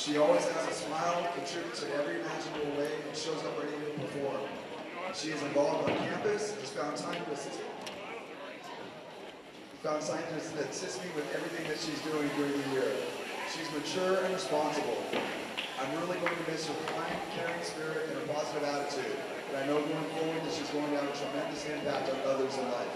She always has a smile, contributes in every imaginable way, and shows up ready to perform. She is involved on campus, has found time to assist me with everything that she's doing during the year. She's mature and responsible. I'm really going to miss her kind, caring spirit and her positive attitude. And I know going forward that she's going to have a tremendous impact on others in life.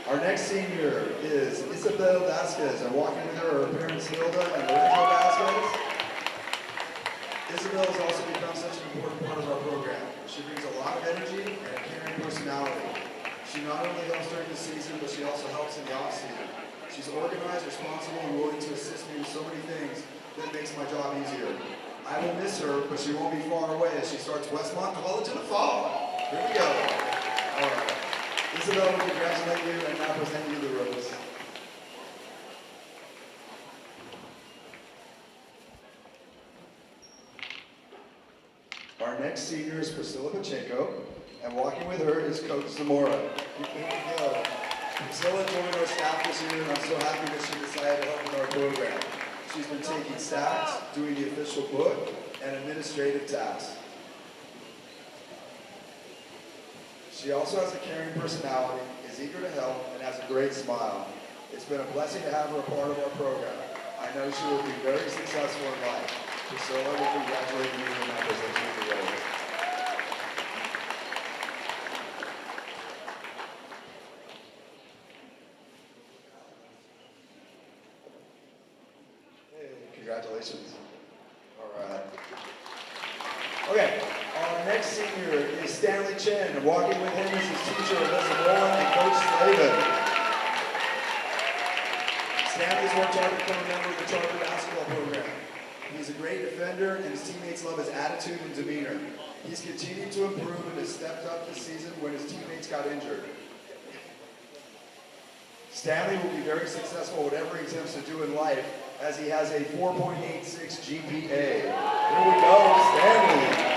Our next senior is Isabel Vasquez, and walking with her are her parents Hilda and Lorenzo Vasquez. Isabel has also become such an important part of our program. She brings a lot of energy and a caring personality. She not only helps during the season, but she also helps in the off-season. She's organized, responsible, and willing to assist me with so many things that makes my job easier. I will miss her, but she won't be far away as she starts Westmont College in the fall. Here we go. All right. Isabel, we congratulate you and now present you the rose. Our next senior is Priscilla Pacheco, and walking with her is Coach Zamora. Here we go. Priscilla joined our staff this year, and I'm so happy that she decided to help with our program. She's been taking stats, doing the official book, and administrative tasks. She also has a caring personality, is eager to help, and has a great smile. It's been a blessing to have her a part of our program. I know she will be very successful in life. Priscilla, we congratulate you and I present you the rose. Hey, congratulations. All right. Okay. Our next senior is Stanley Chen, and walking with him is his teacher, Alyssa Boland, and Coach Slavin. Stanley has worked hard to become a member of the Charter basketball program. He's a great defender, and his teammates love his attitude and demeanor. He's continued to improve and has stepped up this season when his teammates got injured. Stanley will be very successful whatever he attempts to do in life, as he has a 4.86 GPA. Here we go, Stanley.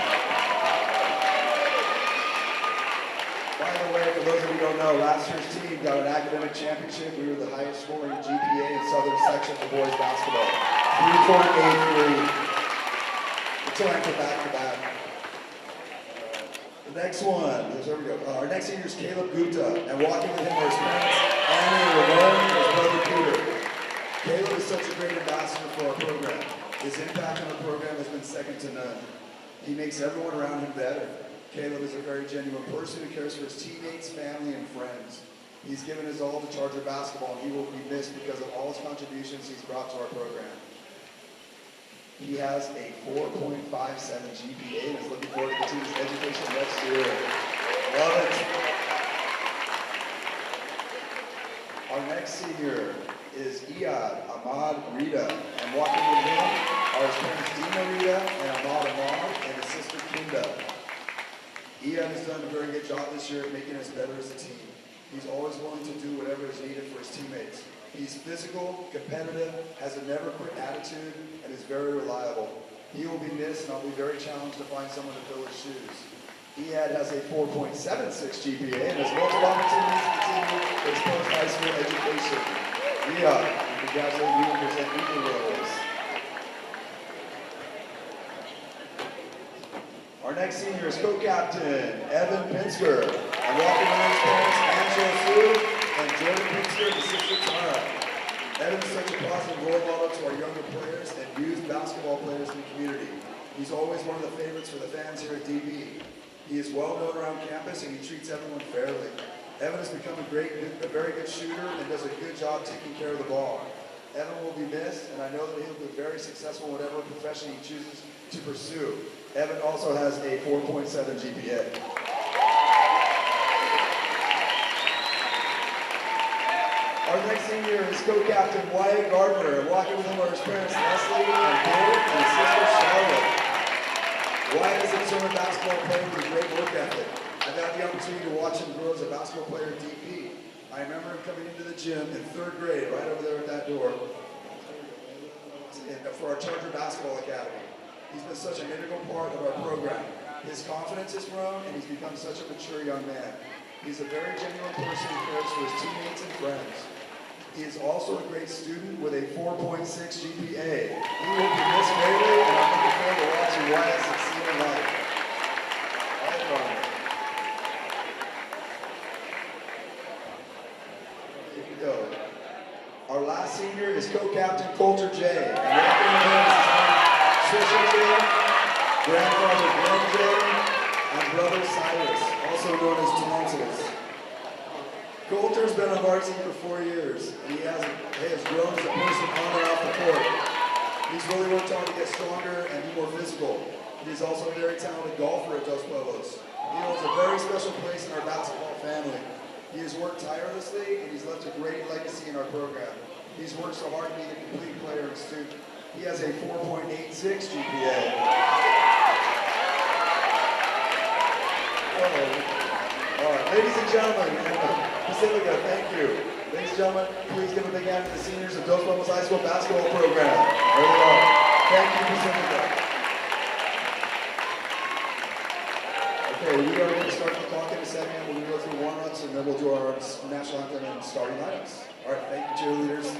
By the way, for those of you who don't know, last year's team got an academic championship. We were the highest scoring GPA in Southern Section for boys basketball. 3.83. It's time for back-to-back. The next one, there we go. Our next senior is Caleb Gupta, and walking with him are his parents, Annie and Ramon, and his brother Peter. Caleb is such a great ambassador for our program. His impact on the program has been second to none. He makes everyone around him better. Caleb is a very genuine person who cares for his teammates, family, and friends. He's given his all to Charger basketball, and he will be missed because of all his contributions he's brought to our program. He has a 4.57 GPA and is looking forward to the team's education next year. Love it. Our next senior is Iyad Ahmad Rita, and walking with him are his parents Dina Rita and Ahmad and his sister Kinda. Iyad has done a very good job this year at making us better as a team. He's always willing to do whatever is needed for his teammates. He's physical, competitive, has a never-quit attitude, and is very reliable. He will be missed, and I'll be very challenged to find someone to fill his shoes. Iyad has a 4.76 GPA and has multiple opportunities to continue his post-high school education. Iyad, we congratulate you and present you the rose. Our next senior is co-captain Evan Pinsker, and walking with his parents Angela Sue and Jordan Pinsker and sister Tara. Evan is such a positive role model to our younger players and youth basketball players in the community. He's always one of the favorites for the fans here at DB. He is well known around campus and he treats everyone fairly. Evan has become a very good shooter and does a good job taking care of the ball. Evan will be missed, and I know that he'll be very successful in whatever profession he chooses to pursue. Evan also has a 4.7 GPA. Our next senior is co-captain Wyatt Gardner, and walking with him are his parents Leslie and Bill and his sister Charlotte. Wyatt is a summer basketball player with a great work ethic. I've had the opportunity to watch him grow as a basketball player at DP. I remember him coming into the gym in 3rd grade, right over there at that door, for our Charger Basketball Academy. He's been such an integral part of our program. His confidence has grown, and he's become such a mature young man. He's a very genuine person who cares for his teammates and friends. He is also a great student with a 4.6 GPA. He will be missed greatly, and I'm looking forward to watching Wyatt succeed in life. All right. Here we go. Our last senior is co-captain Coulter J. And walking with him is his Trisha J, grandfather Glenn J, and brother Cyrus, also known as Talentus. Coulter's been on varsity for 4 years, and he has grown as a person on and off the court. He's really worked hard to get stronger and be more physical. He's also a very talented golfer at Dos Pueblos. He holds a very special place in our basketball family. He has worked tirelessly, and he's left a great legacy in our program. He's worked so hard to be a complete player and student. He has a 4.86 GPA. All right, ladies and gentlemen, Pacifica, thank you. Ladies and gentlemen, please give a big hand to the seniors of Dos Pueblos High School basketball program. There they are. Thank you, Pacifica. Okay, we are going to start the clock in a second. We're going to go through warm-ups, and then we'll do our national anthem and starting lineups. All right, thank you, cheerleaders.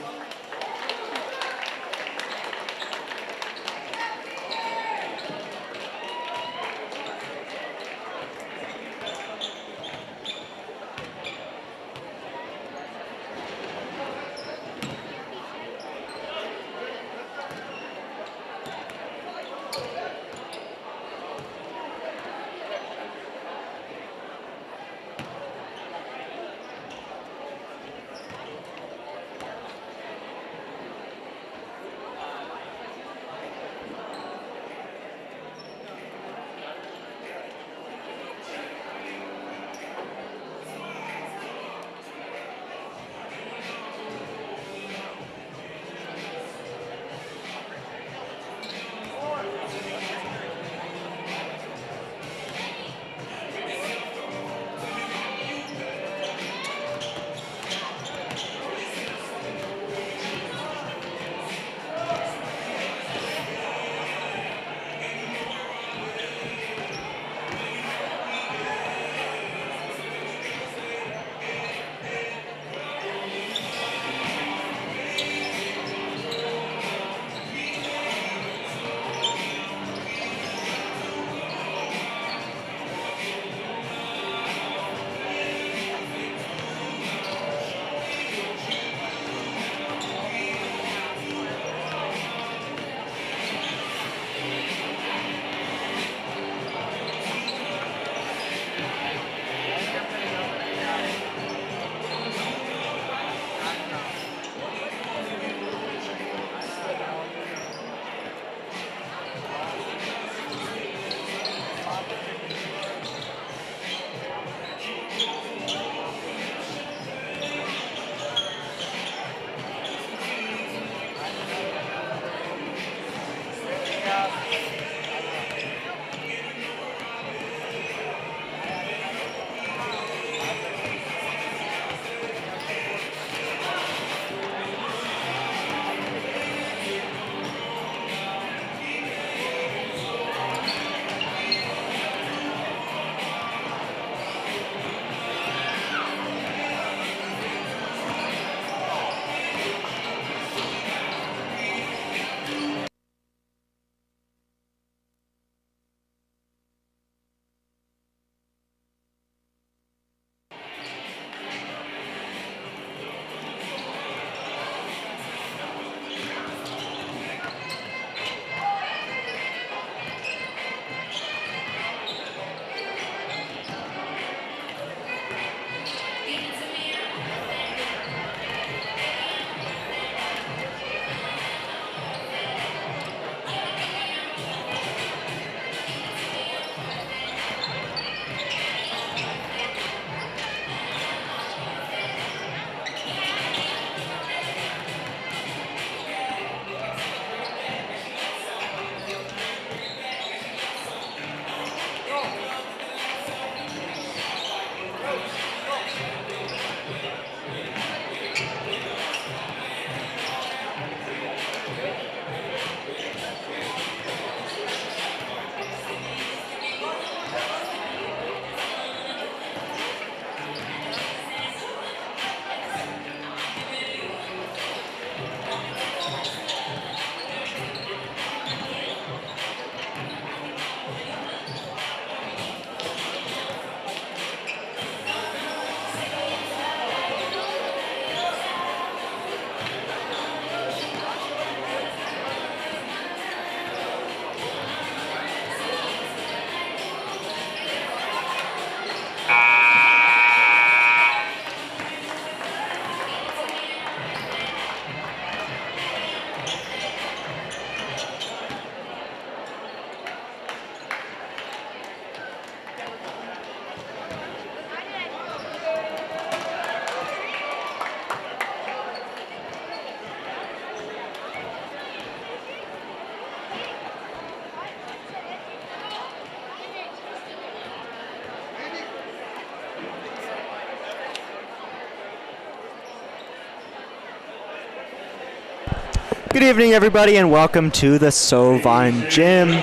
Good evening, everybody, and welcome to the Sovine Gym,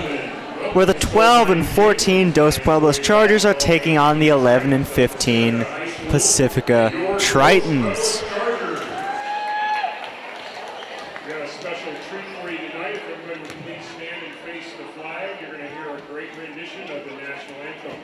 where the 12 and 14 Dos Pueblos Chargers are taking on the 11 and 15 Pacifica Tritons. We got a special treat for you tonight. If everybody would please stand and face the flag, you're going to hear a great rendition of the national anthem.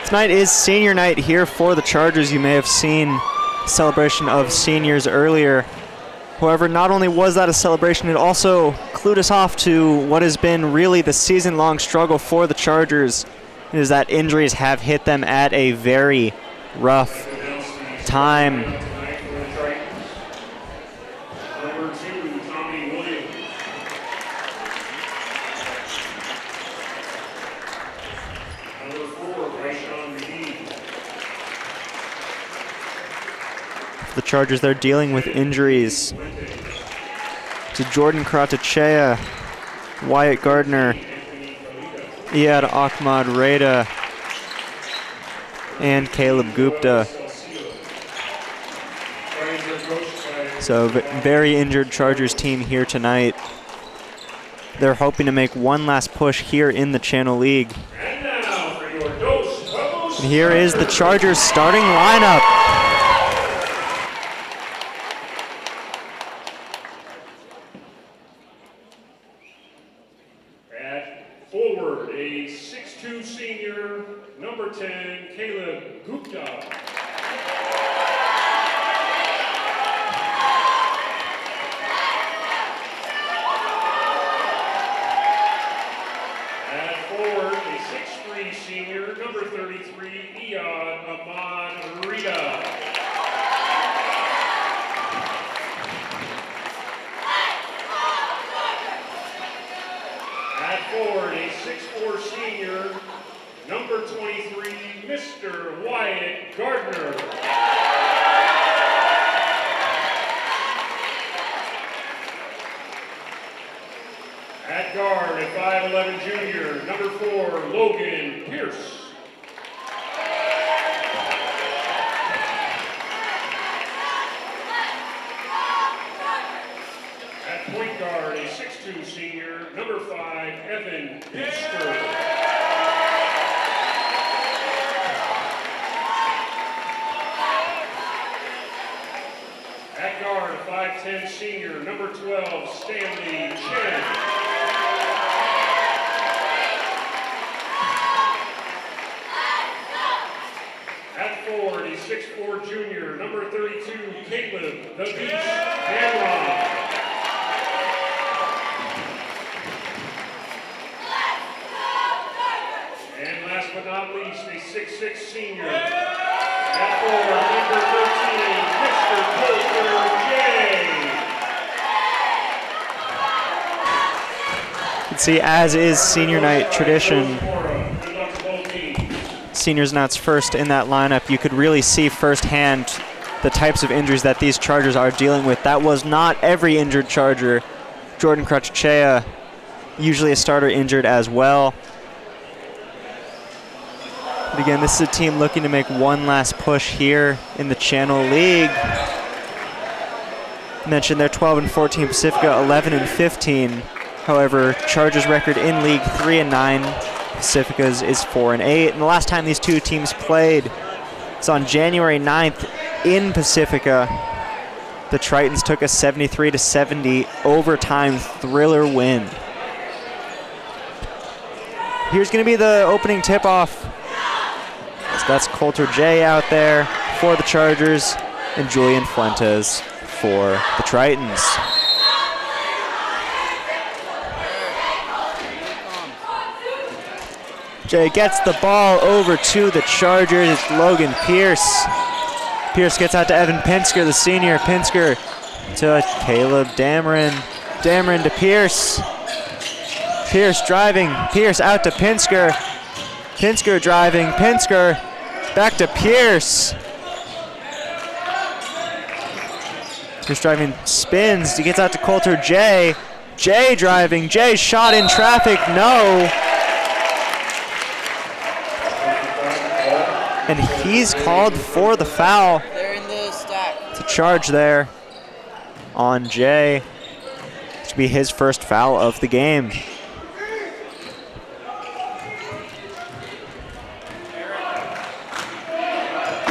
Tonight is senior night here for the Chargers. You may have seen celebration of seniors earlier. However, not only was that a celebration, it also clued us off to what has been really the season-long struggle for the Chargers, is that injuries have hit them at a very rough time. The Chargers, they're dealing with injuries to Jordan Kratachea, Wyatt Gardner, Iyad Ahmad Reda, and Caleb Gupta. So very injured Chargers team here tonight. They're hoping to make one last push here in the Channel League. And here is the Chargers starting lineup. Forward, a 6'2" senior, number 10, Caleb Gupta. At forward, a 6'3" senior, number 33, Iyad Ahmad Reda. Forward, a 6'4" senior, number 23, Mr. Wyatt Gardner. At guard, a 5'11" junior, number 4, Logan Pierce. At point guard, a 6'2" senior, number 5, Evan Booster. At guard, a 5'10" senior, number 12, Stanley Chen. At forward, a 6'4" junior, number 32, Caleb the Beast Hanron. And last but not least, a 6'6" senior. At forward, number 13, Mr. Coulter J. can see, as is senior night tradition, Good luck to both teams. seniors announced first in that lineup. You could really see firsthand the types of injuries that these Chargers are dealing with. That was not every injured Charger. Jordan Crutchea, usually a starter, injured as well. But again, this is a team looking to make one last push here in the Channel League. Mentioned they're 12-14, Pacifica 11-15. However, Chargers record in league 3-9. Pacifica's is 4-8. And the last time these two teams played was on January 9th in Pacifica. The Tritons took a 73-70 overtime thriller win. Here's going to be the opening tip-off. So that's Coulter J out there for the Chargers and Julian Fuentes for the Tritons. Jay gets the ball over to the Chargers. It's Logan Pierce. Pierce gets out to Evan Pinsker, the senior. Pinsker to Caleb Dameron. Dameron to Pierce. Pierce driving. Pierce out to Pinsker. Pinsker driving. Pinsker back to Pierce. Pierce driving, spins. He gets out to Coulter J. J driving. J shot in traffic. No. And he's called for the foul. They're in the stack. To charge there on Jay. This should be his first foul of the game.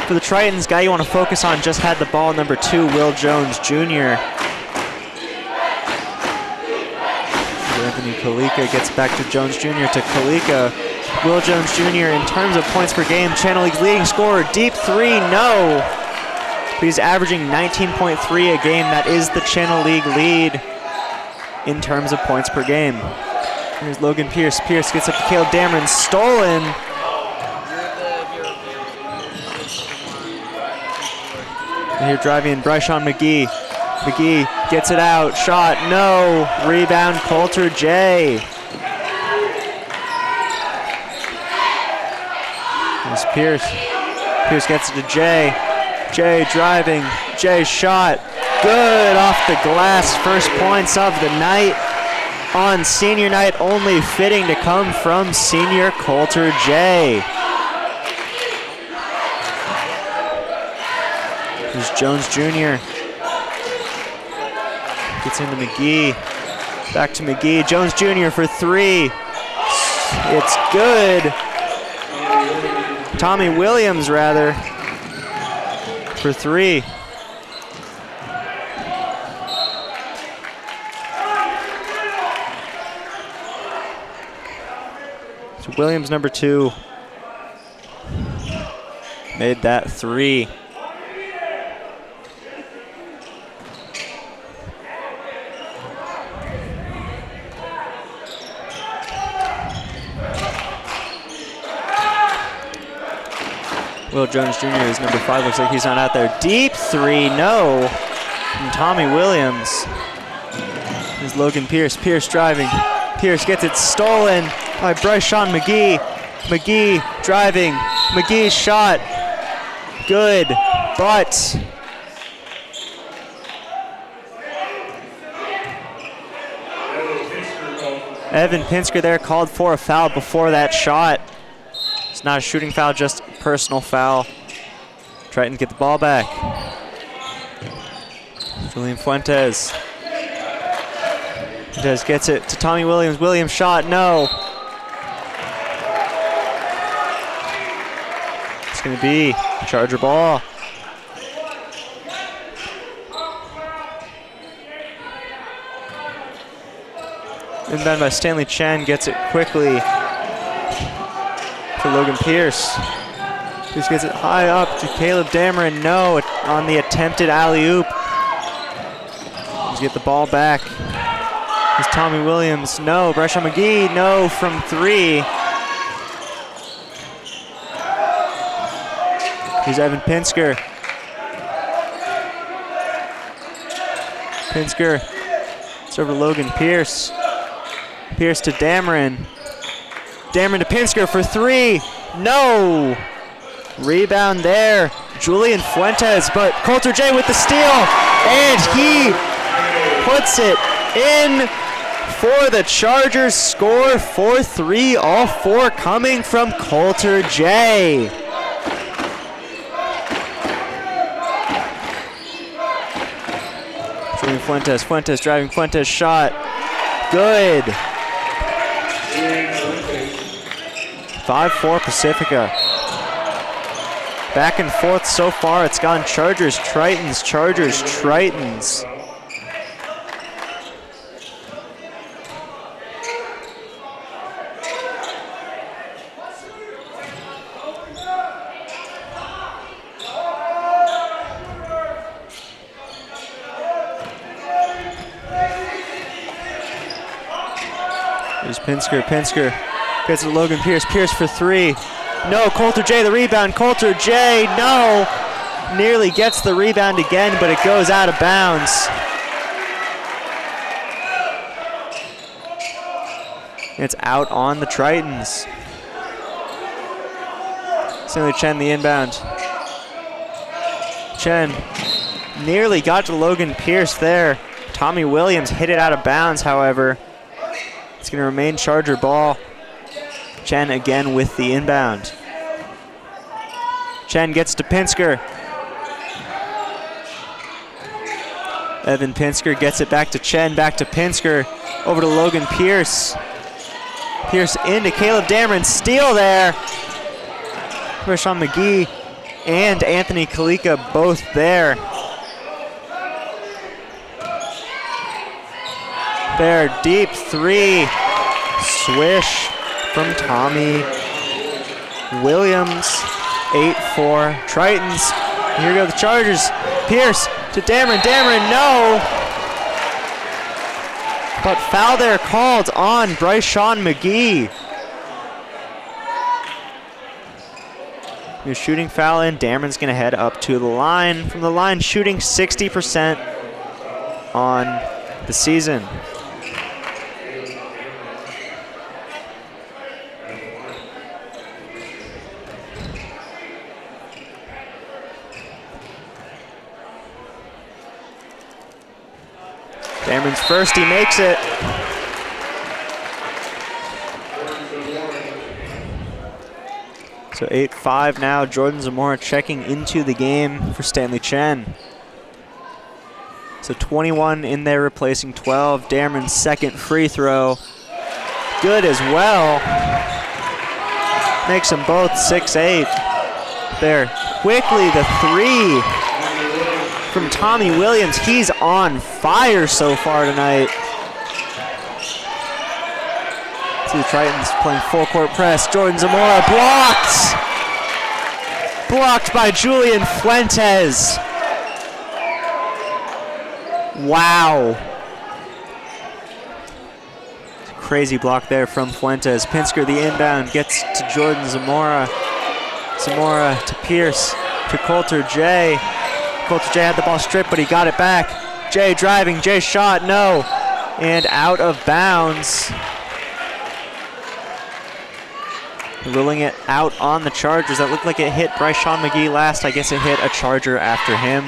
For the Tritons, guy you want to focus on just had the ball, number 2, Will Jones Jr. Anthony Kalika gets back to Jones Jr. to Kalika. Will Jones Jr. in terms of points per game, Channel League's leading scorer. Deep three, no. But he's averaging 19.3 a game. That is the Channel League lead in terms of points per game. Here's Logan Pierce. Pierce gets up to Caleb Dameron. Stolen. And here driving Bryshawn McGee. McGee gets it out. Shot, no. Rebound, Coulter J. Here's Pierce. Pierce gets it to Jay. Jay driving. Jay shot. Good off the glass. First points of the night on senior night. Only fitting to come from senior Coulter J. Here's Jones Jr. Gets into McGee. Back to McGee. Jones Jr. for 3. It's good. Tommy Williams, rather, for 3. So Williams, number 2, made that 3. Will Jones Jr. is number 5. Looks like he's not out there. Deep 3, no. From Tommy Williams. Here's Logan Pierce. Pierce driving. Pierce gets it stolen by Bryshawn McGee. McGee driving. McGee's shot. Good, but Evan Pinsker there called for a foul before that shot. It's not a shooting foul, just personal foul. Tritons get the ball back. Julian Fuentes. Fuentes gets it to Tommy Williams. Williams shot, no. It's going to be Charger ball. Inbound by Stanley Chen, gets it quickly to Logan Pierce. Pierce gets it high up to Caleb Dameron. No, on the attempted alley-oop. Let's get the ball back. Here's Tommy Williams. No. Bryshawn McGee. No from 3. Here's Evan Pinsker. Pinsker. It's over to Logan Pierce. Pierce to Dameron. Dameron to Pinsker for 3. No! Rebound there. Julian Fuentes, but Coulter J with the steal, and he puts it in for the Chargers. Score 4-3, all 4 coming from Coulter J. Julian Fuentes driving, Fuentes shot. Good. 5-4 Pacifica. Back and forth so far. It's gone Chargers, Tritons, Chargers, Tritons. There's Pinsker gets it to Logan Pierce. Pierce for 3. No, Coulter J the rebound. Coulter J, no. Nearly gets the rebound again, but it goes out of bounds. It's out on the Tritons. Stanley Chen the inbound. Chen nearly got to Logan Pierce there. Tommy Williams hit it out of bounds, however. It's going to remain Charger ball. Chen again with the inbound. Chen gets to Pinsker. Evan Pinsker gets it back to Chen, back to Pinsker. Over to Logan Pierce. Pierce into Caleb Dameron. Steal there. Rashawn McGee and Anthony Kalika both there. There, deep 3. Swish from Tommy Williams. 8-4 Tritons. Here go the Chargers. Pierce to Dameron. Dameron, no. But foul there called on Bryshawn McGee. New shooting foul in. Dameron's going to head up to the line. From the line, shooting 60% on the season. Dameron's first, he makes it. So 8-5 now. Jordan Zamora checking into the game for Stanley Chen. So 21 in there, replacing 12. Dameron's second free throw. Good as well. Makes them both 6-8. There, quickly the 3 from Tommy Williams. He's on fire so far tonight. See the Tritons playing full court press. Jordan Zamora blocked. Blocked by Julian Fuentes. Wow. Crazy block there from Fuentes. Pinsker the inbound gets to Jordan Zamora. Zamora to Pierce, to Coulter J. Coulter J had the ball stripped, but he got it back. Jay driving, Jay shot, no. And out of bounds. Ruling it out on the Chargers. That looked like it hit Bryshawn McGee last. I guess it hit a Charger after him.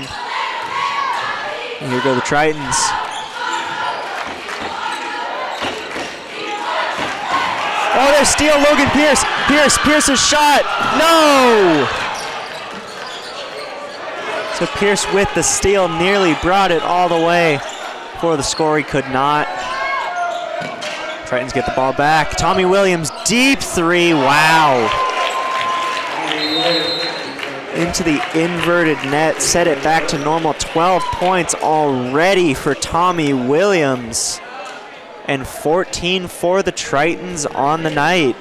And here go the Tritons. Oh, there's steal, Logan Pierce. Pierce's shot, no! So Pierce with the steal nearly brought it all the way. For the score, he could not. Tritons get the ball back. Tommy Williams, deep 3, wow. Into the inverted net, set it back to normal. 12 points already for Tommy Williams. And 14 for the Tritons on the night.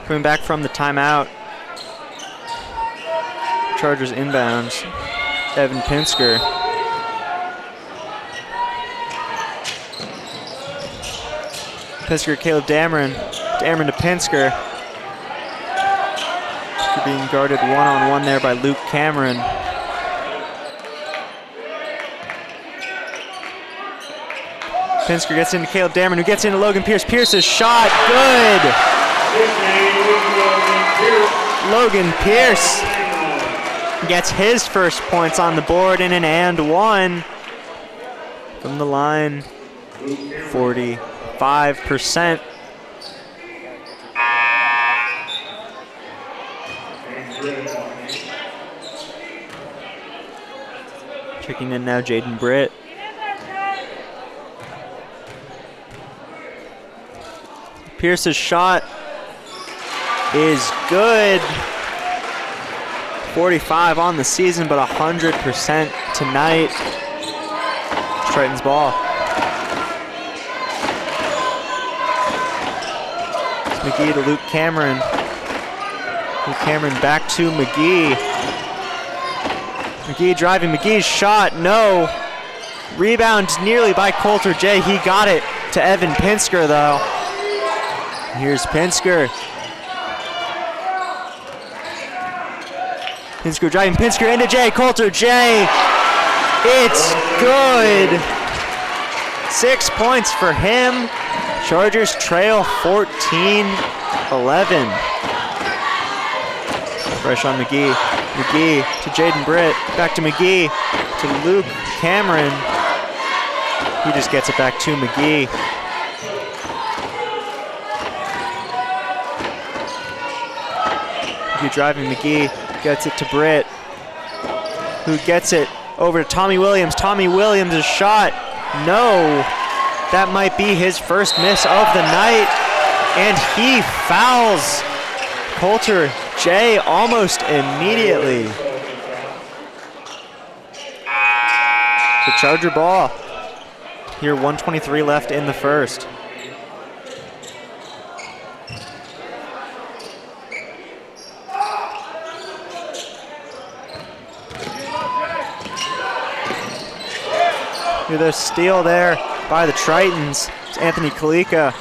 Coming back from the timeout. Chargers inbounds. Evan Pinsker. Pinsker, Caleb Dameron. Dameron to Pinsker. Pinsker being guarded one-on-one there by Luke Cameron. Pinsker gets into Caleb Dameron, who gets into Logan Pierce. Pierce's shot, good! Logan Pierce gets his first points on the board in an and one. From the line, 45%. Checking in now, Jaden Britt. Pierce's shot is good. 45 on the season, but 100% tonight. Triton's ball. It's McGee to Luke Cameron. Luke Cameron back to McGee. McGee driving, McGee's shot, no. Rebound nearly by Coulter J. He got it to Evan Pinsker though. Here's Pinsker. Pinsker driving, Pinsker into J. Coulter J. It's good. 6 points for him. Chargers trail 14-11. Fresh on McGee. McGee to Jaden Britt. Back to McGee to Luke Cameron. He just gets it back to McGee. McGee driving, McGee gets it to Britt, who gets it over to Tommy Williams. Tommy Williams' shot, no. That might be his first miss of the night, and he fouls Coulter J almost immediately. The Charger ball. Here, 1:23 left in the first. Here's a steal there by the Tritons. It's Anthony Kalika.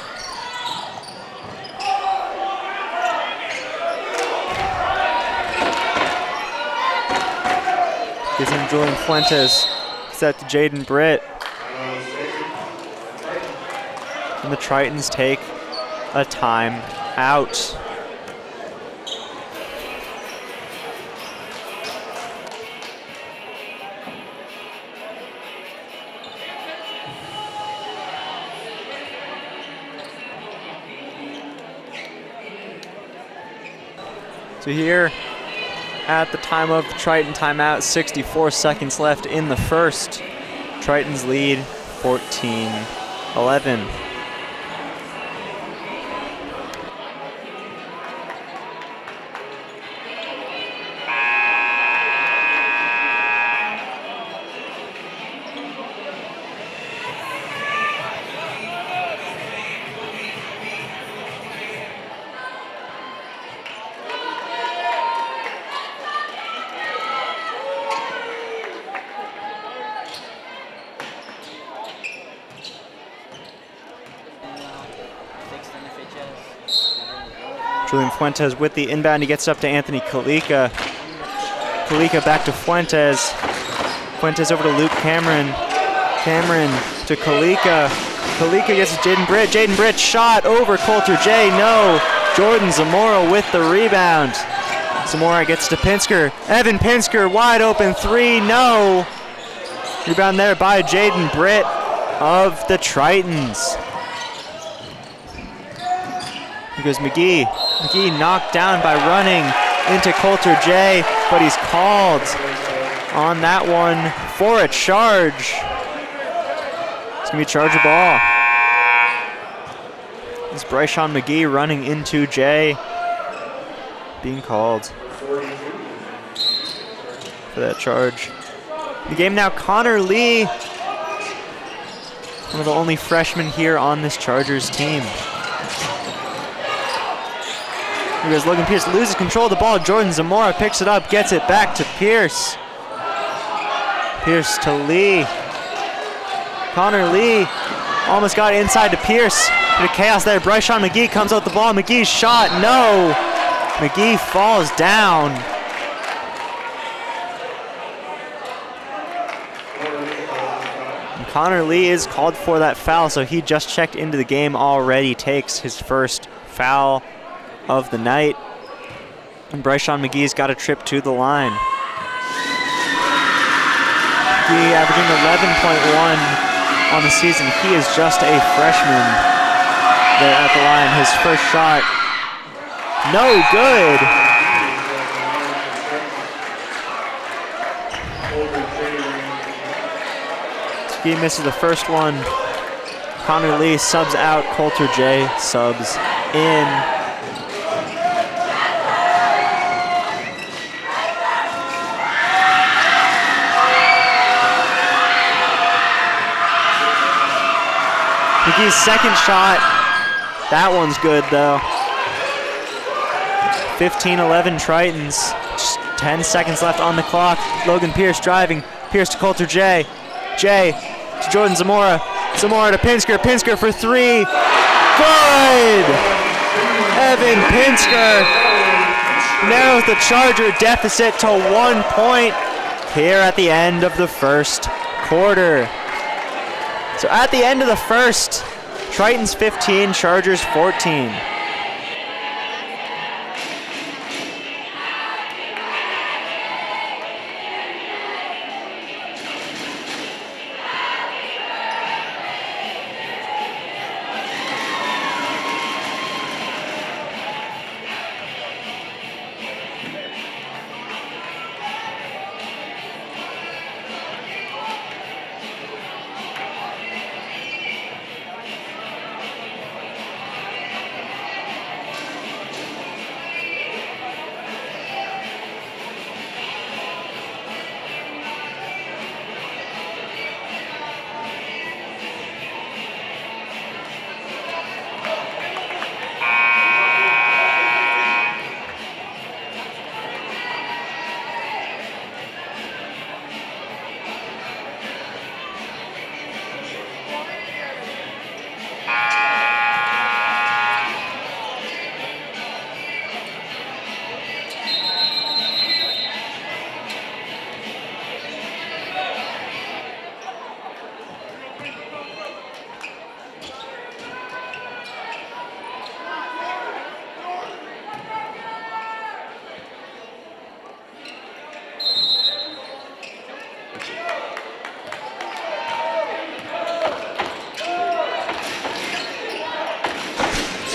Gives him Julian Fuentes. Set to Jaden Britt. And the Tritons take a time out. So here, at the time of the Triton timeout, 64 seconds left in the first. Tritons lead 14-11. Julian Fuentes with the inbound. He gets up to Anthony Kalika. Kalika back to Fuentes. Fuentes over to Luke Cameron. Cameron to Kalika. Kalika gets to Jaden Britt. Jaden Britt shot over Coulter J. No. Jordan Zamora with the rebound. Zamora gets to Pinsker. Evan Pinsker wide open three. No. Rebound there by Jaden Britt of the Tritons. Here goes McGee. McGee knocked down by running into Coulter J, but he's called on that one for a charge. It's gonna be a Charger ball. It's Bryshon McGee running into J, being called for that charge. The game now, Connor Lee, one of the only freshmen here on this Chargers team. Because Logan Pierce loses control of the ball. Jordan Zamora picks it up, gets it back to Pierce. Pierce to Lee. Connor Lee almost got it inside to Pierce. Bit of chaos there. Bryshon McGee comes out the ball. McGee's shot, no. McGee falls down. And Connor Lee is called for that foul, so he just checked into the game already, takes his first foul of the night. And Bryshon McGee's got a trip to the line. McGee averaging 11.1 on the season. He is just a freshman there at the line. His first shot, no good. He misses the first one. Connor Lee subs out. Coulter J subs in. McGee's second shot. That one's good though. 15-11 Tritons. Just 10 seconds left on the clock. Logan Pierce driving. Pierce to Coulter J. J to Jordan Zamora. Zamora to Pinsker. Pinsker for three. Good! Evan Pinsker narrows the Charger deficit to 1 point here at the end of the first quarter. So at the end of the first, Tritons 15, Chargers 14.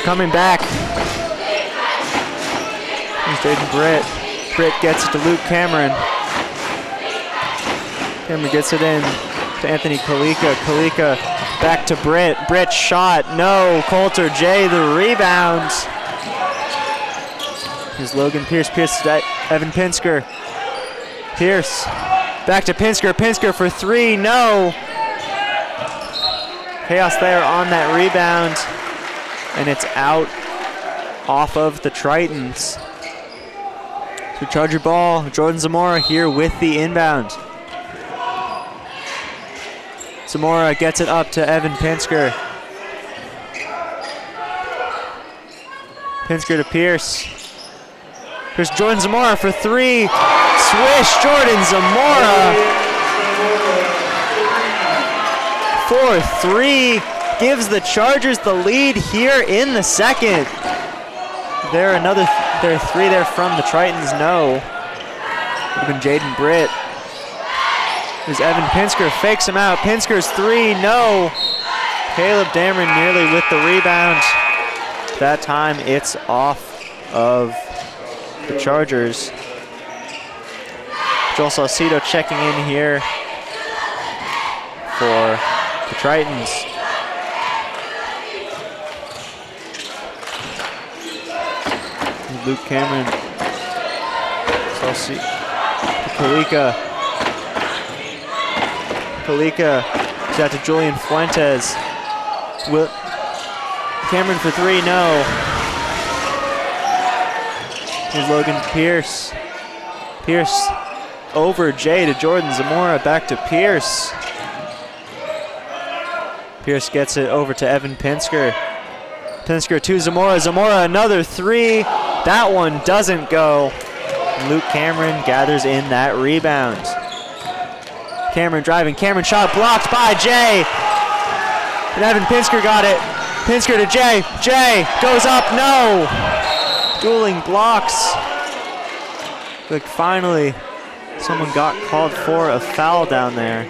Coming back. Here's Jaden Britt. Britt gets it to Luke Cameron. Cameron gets it in to Anthony Kalika. Kalika back to Britt. Britt shot. No. Coulter J the rebound. Here's Logan Pierce. Pierce to Evan Pinsker. Pierce back to Pinsker. Pinsker for three. No. Chaos there on that rebound. And it's out off of the Tritons. So Charger ball, Jordan Zamora here with the inbound. Zamora gets it up to Evan Pinsker. Pinsker to Pierce. Here's Jordan Zamora for three. Swish, Jordan Zamora for three. Gives the Chargers the lead here in the second. There are three there from the Tritons, no. Would have been Jaden Britt. There's Evan Pinsker, fakes him out. Pinsker's three, no. Caleb Dameron nearly with the rebound. That time it's off of the Chargers. Joel Salcido checking in here for the Tritons. Luke Cameron. Kalika. Kalika is out to Julian Fuentes. Cameron for three, no. Here's Logan Pierce. Pierce over Jay to Jordan Zamora, back to Pierce. Pierce gets it over to Evan Pinsker. Pinsker to Zamora. Zamora another three. That one doesn't go. Luke Cameron gathers in that rebound. Cameron driving. Cameron shot blocked by Jay. And Evan Pinsker got it. Pinsker to Jay. Jay goes up. No. Dueling blocks. Like finally, someone got called for a foul down there.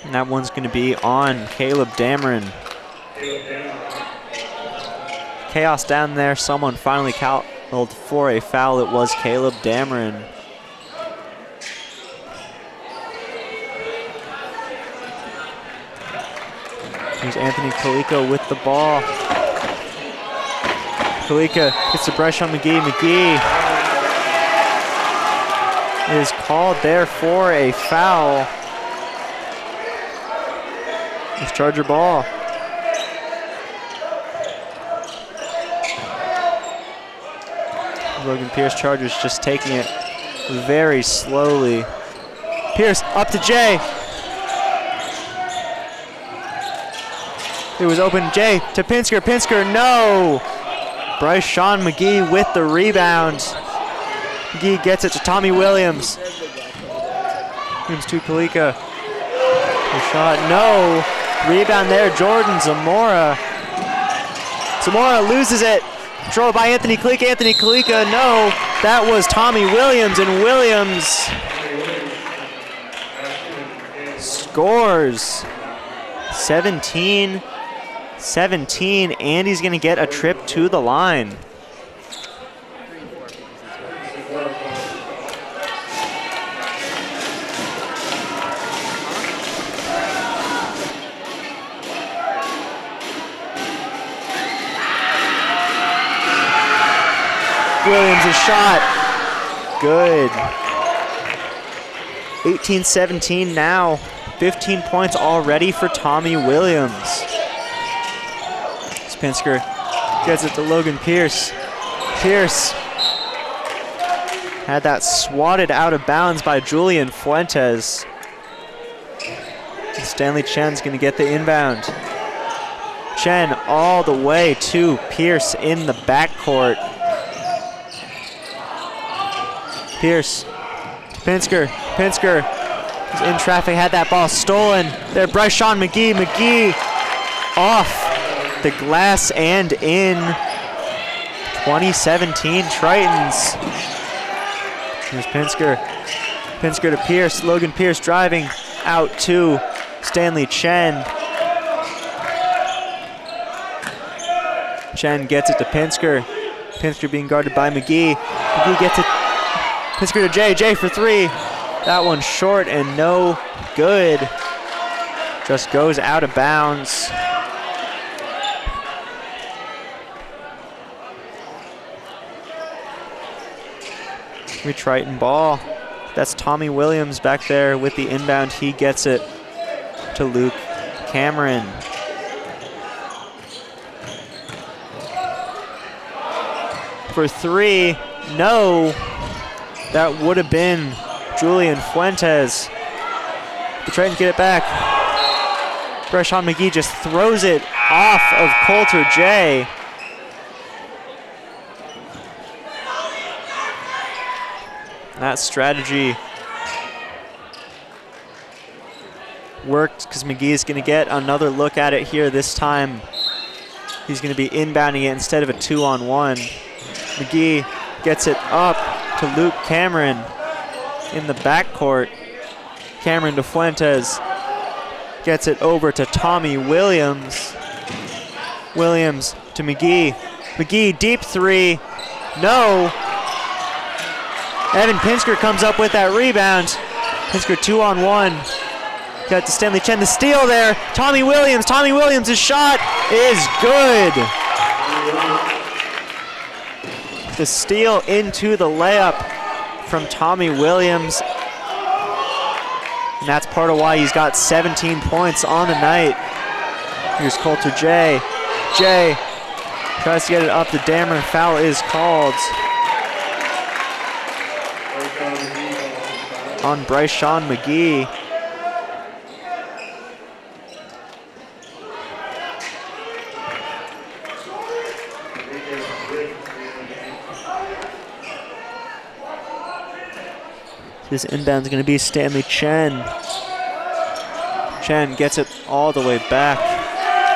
And that one's going to be on Caleb Dameron. Chaos down there. Someone finally called for a foul. It was Caleb Dameron. Here's Anthony Kalika with the ball. Kalika gets the brush on McGee. McGee is called there for a foul. It's Charger ball. Logan Pierce Chargers just taking it very slowly. Pierce up to Jay. It was open. Jay to Pinsker. Pinsker, no. Bryce Sean McGee with the rebound. McGee gets it to Tommy Williams. Williams to Kalika. The shot, no. Rebound there, Jordan Zamora. Zamora loses it. Controlled by Anthony Kalika. Anthony Kalika, no. That was Tommy Williams, and Williams scores. 17, and he's going to get a trip to the line. Williams a shot. Good. 18-17 now. 15 points already for Tommy Williams. Pinsker gets it to Logan Pierce. Pierce had that swatted out of bounds by Julian Fuentes. And Stanley Chen's going to get the inbound. Chen all the way to Pierce in the backcourt. Pierce to Pinsker. Pinsker is in traffic, had that ball stolen. There, Bryce Sean McGee. McGee off the glass and in. 2017 Tritons. Here's Pinsker. Pinsker to Pierce. Logan Pierce driving out to Stanley Chen. Chen gets it to Pinsker. Pinsker being guarded by McGee. McGee gets it. Pinsker to Jay. Jay for three. That one's short and no good. Just goes out of bounds. Triton ball. That's Tommy Williams back there with the inbound. He gets it to Luke Cameron. For three, no. That would have been Julian Fuentes. The Tritons get it back. Breshawn McGee just throws it off of Coulter J. That strategy worked because McGee is going to get another look at it here. This time he's going to be inbounding it instead of a 2-on-1. McGee gets it up to Luke Cameron in the backcourt. Cameron to Fuentes. Gets it over to Tommy Williams. Williams to McGee. McGee, deep three. No. Evan Pinsker comes up with that rebound. Pinsker 2-on-1. Got to Stanley Chen. The steal there. Tommy Williams. Tommy Williams' shot is good. The steal into the layup from Tommy Williams. And that's part of why he's got 17 points on the night. Here's Coulter J. J tries to get it up to Dameron. Foul is called on Bryce-Sean McGee. This inbound is going to be Stanley Chen. Chen gets it all the way back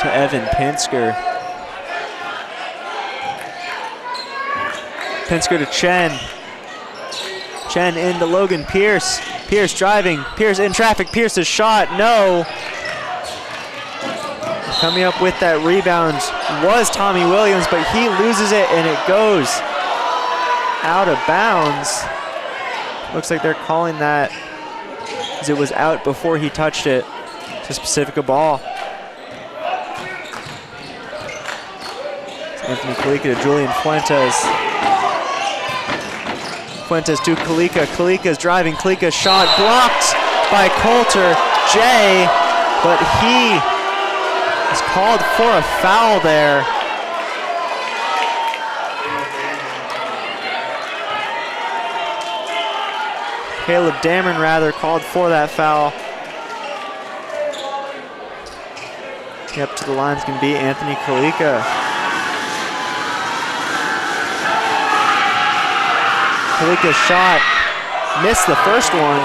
to Evan Pinsker. Pinsker to Chen. Chen into Logan Pierce. Pierce driving. Pierce in traffic. Pierce's shot. No. Coming up with that rebound was Tommy Williams, but he loses it and it goes out of bounds. Looks like they're calling that as it was out before he touched it. It's a Pacifica ball. It's Anthony Kalika to Julian Fuentes. Fuentes to Kalika. Kalika's driving. Kalika's shot blocked by Coulter J, but he is called for a foul there. Caleb Dameron rather called for that foul. Up to the line is going to be Anthony Kalika. Kalika's shot missed the first one.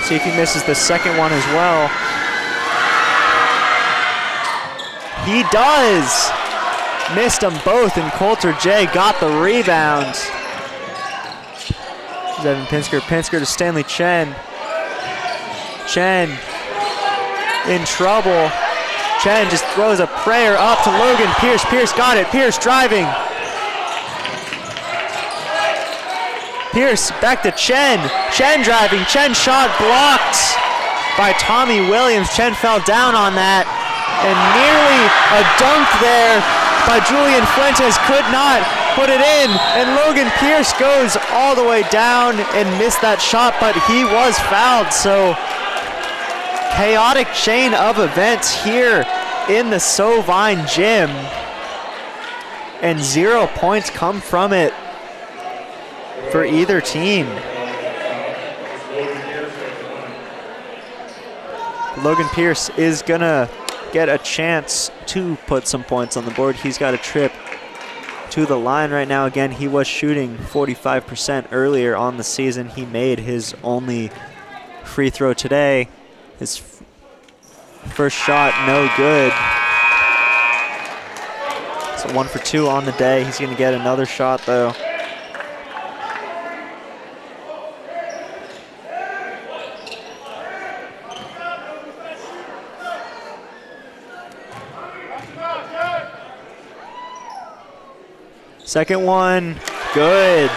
See if he misses the second one as well. He does! Missed them both, and Coulter J got the rebound. There's Evan Pinsker. Pinsker to Stanley Chen. Chen in trouble. Chen just throws a prayer up to Logan Pierce. Pierce got it. Pierce driving. Pierce back to Chen. Chen driving. Chen shot blocked by Tommy Williams. Chen fell down on that. And nearly a dunk there by Julian Fuentes, could not put it in. And Logan Pierce goes all the way down and missed that shot, but he was fouled. So chaotic chain of events here in the Sovine gym. And 0 points come from it for either team. Logan Pierce is gonna get a chance to put some points on the board. He's got a trip to the line right now. Again, he was shooting 45% earlier on the season. He made his only free throw today. His first shot, no good. So 1 for 2 on the day. He's gonna get another shot though. Second one, good.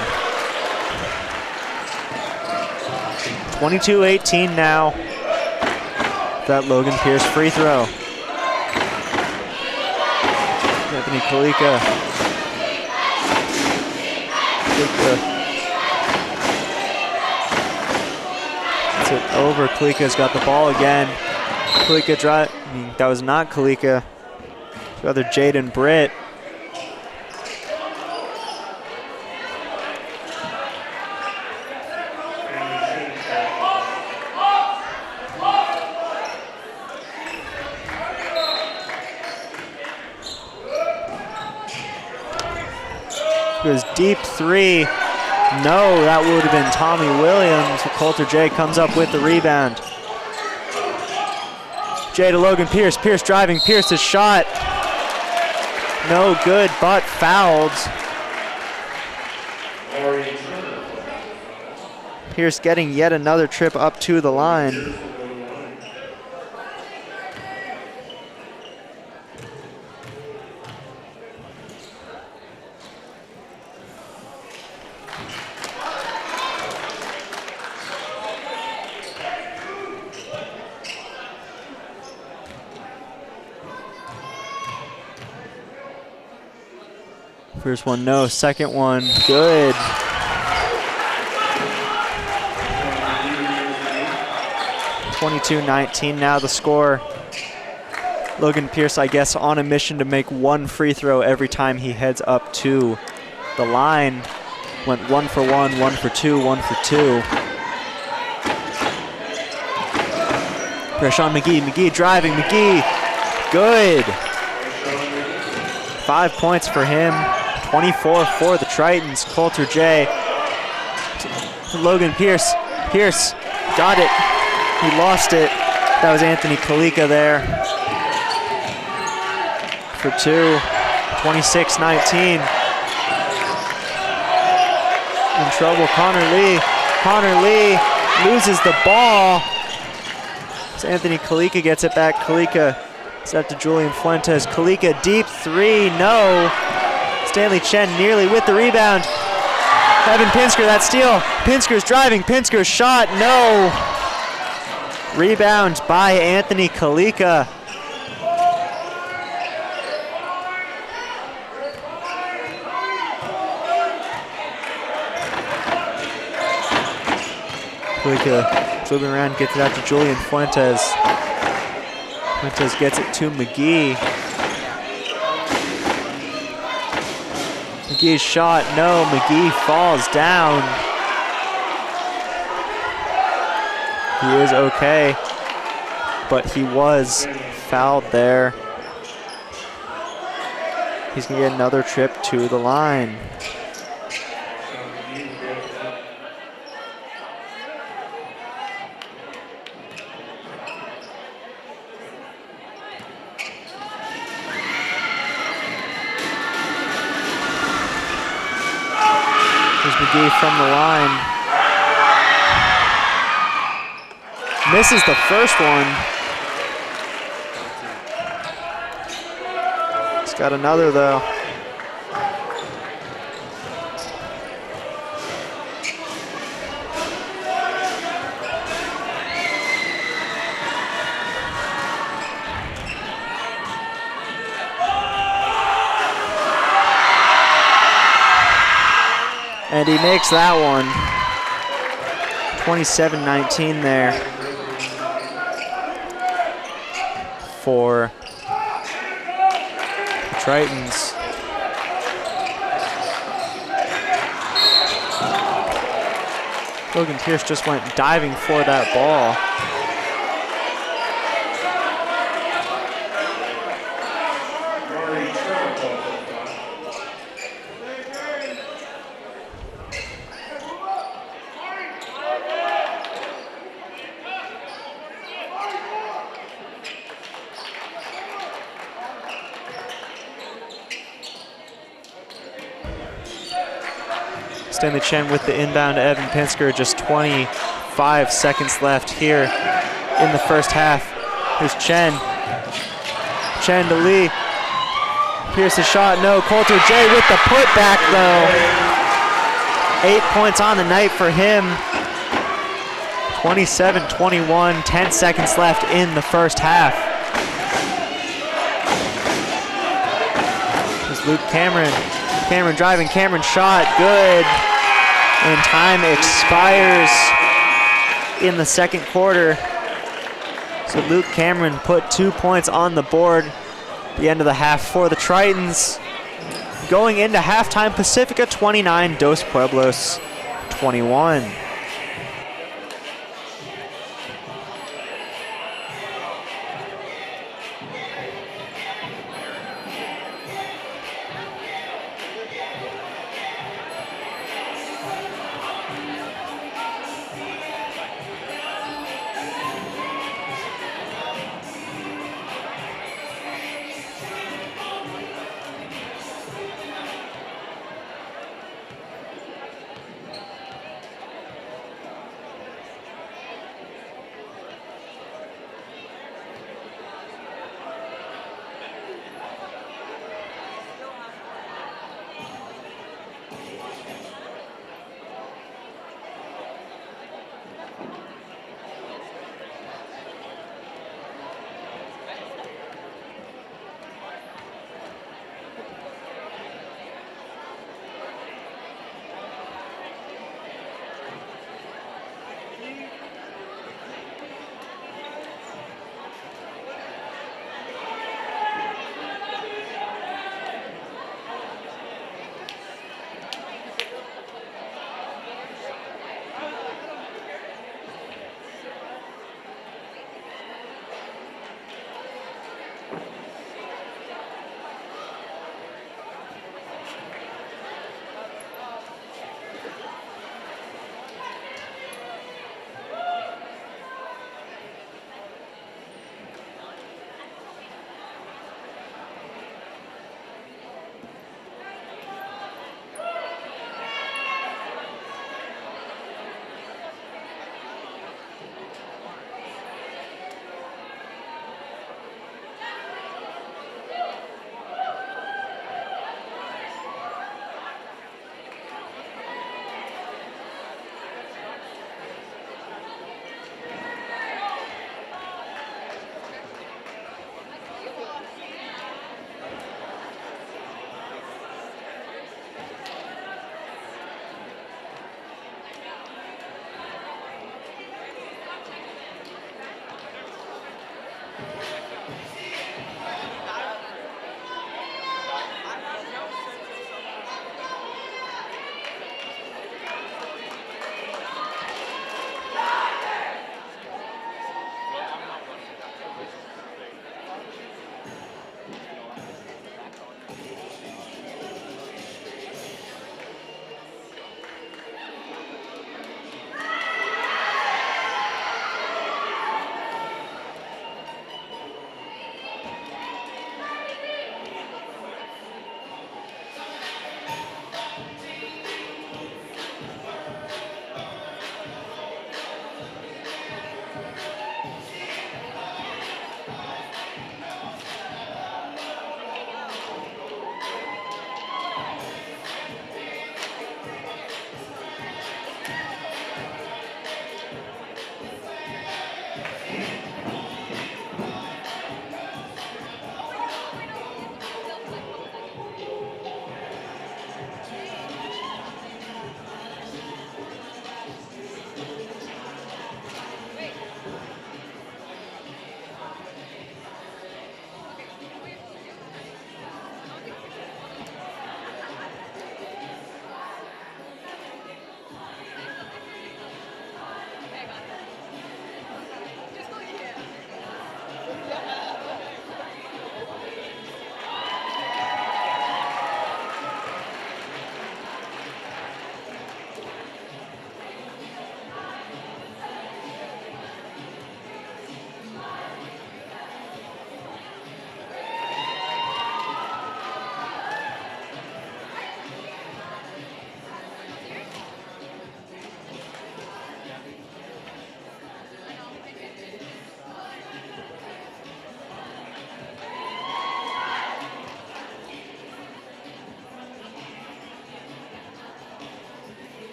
22-18 now. That Logan Pierce free throw. Anthony Kalika. Gets it over. Kalika's got the ball again. Kalika drive. That was not Kalika. Rather Jaden Britt. Goes deep three. No, that would have been Tommy Williams. Coulter J comes up with the rebound. J to Logan Pierce. Pierce driving. Pierce's shot. No good, but fouled. Pierce getting yet another trip up to the line. First one, no. Second one, good. 22-19 now the score. Logan Pierce, I guess, on a mission to make one free throw every time he heads up to the line. Went 1 for 1, 1 for 2, 1 for 2. Pressure on McGee. McGee driving. McGee, good. 5 points for him. 24 for the Tritons. Coulter J to Logan Pierce. Pierce got it. He lost it. That was Anthony Kalika there for 2. 26-19. In trouble, Connor Lee. Connor Lee loses the ball. So Anthony Kalika gets it back. Kalika set to Julian Fuentes. Kalika deep 3, no. Stanley Chen nearly with the rebound. Evan Pinsker, that steal. Pinsker's driving. Pinsker's shot, no. Rebound by Anthony Kalika. Kalika dribbling around, gets it out to Julian Fuentes. Fuentes gets it to McGee. McGee's shot, no. McGee falls down. He is okay, but he was fouled there. He's gonna get another trip to the line. McGee from the line. Misses the first one. He's got another though. And he makes that one. 27-19 there for the Tritons. Logan Pierce just went diving for that ball. Stanley Chen with the inbound to Evan Pinsker. Just 25 seconds left here in the first half. Here's Chen. Chen to Lee. Pierce's shot, no. Coulter J with the putback though. 8 points on the night for him. 27-21, 10 seconds left in the first half. Here's Luke Cameron. Cameron driving, Cameron shot, good. And time expires in the second quarter. So Luke Cameron put 2 points on the board at the end of the half for the Tritons. Going into halftime, Pacifica 29, Dos Pueblos 21.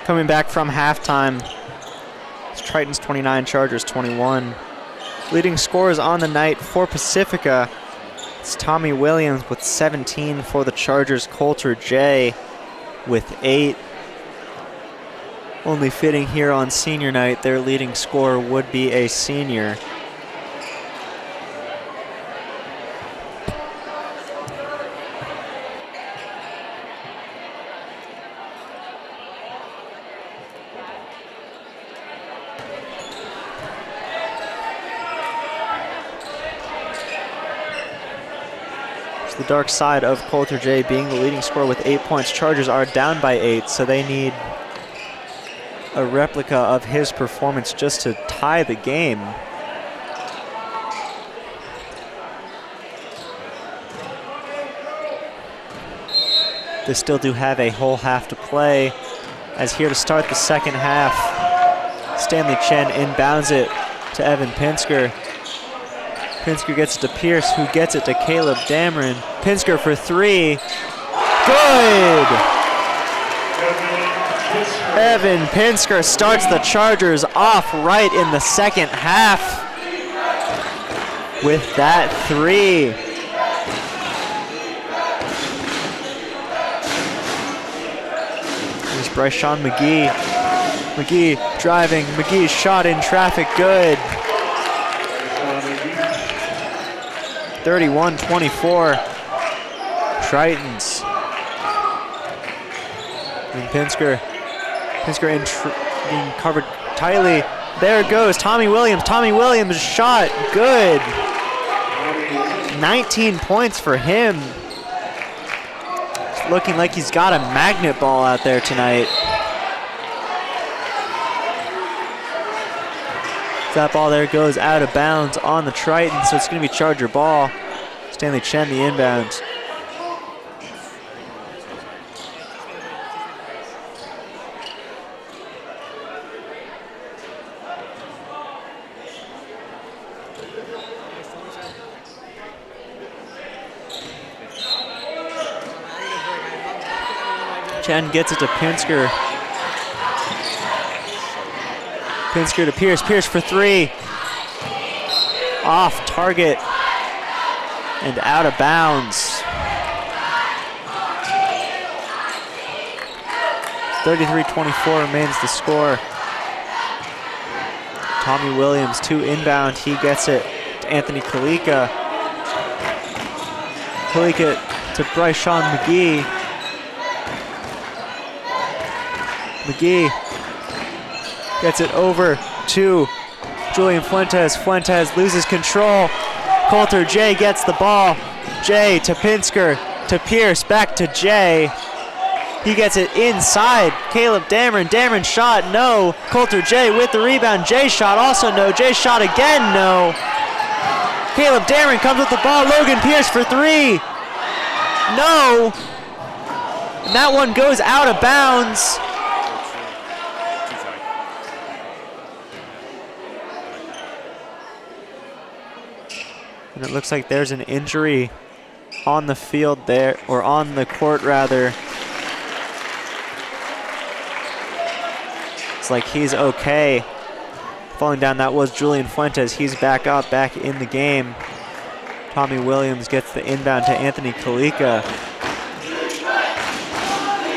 Coming back from halftime, it's Tritons 29, Chargers 21. Leading scorers on the night for Pacifica, it's Tommy Williams with 17 for the Chargers, Coulter J with 8. Only fitting here on senior night, their leading scorer would be a senior. The dark side of Coulter J being the leading scorer with 8 points. Chargers are down by 8, so they need a replica of his performance just to tie the game. They still do have a whole half to play, as here to start the second half, Stanley Chen inbounds it to Evan Pinsker. Pinsker gets it to Pierce, who gets it to Caleb Dameron. Pinsker for 3. Good! Evan Pinsker starts the Chargers off right in the second half with that 3. Here's Bryshon McGee. McGee driving. McGee's shot in traffic. Good. 31-24, Tritons. And Pinsker being covered tightly. There it goes, Tommy Williams. Tommy Williams shot, good. 19 points for him. It's looking like he's got a magnet ball out there tonight. That ball there goes out of bounds on the Tritons, so it's going to be Charger ball. Stanley Chen, the inbound. Chen gets it to Pinsker. Pinsker to Pierce. Pierce for 3. Off target and out of bounds. 33-24 remains the score. Tommy Williams to inbound. He gets it to Anthony Kalika. Kalika to Bryshon McGee. McGee gets it over to Julian Fuentes. Fuentes loses control. Coulter J gets the ball. J to Pinsker, to Pierce, back to J. He gets it inside. Caleb Dameron. Dameron shot, no. Coulter J with the rebound. J shot, also no. J shot again, no. Caleb Dameron comes with the ball. Logan Pierce for 3. No. And that one goes out of bounds. And it looks like there's an injury on the field there, or on the court rather. It's like he's okay. Falling down, that was Julian Fuentes. He's back up, back in the game. Tommy Williams gets the inbound to Anthony Kalika.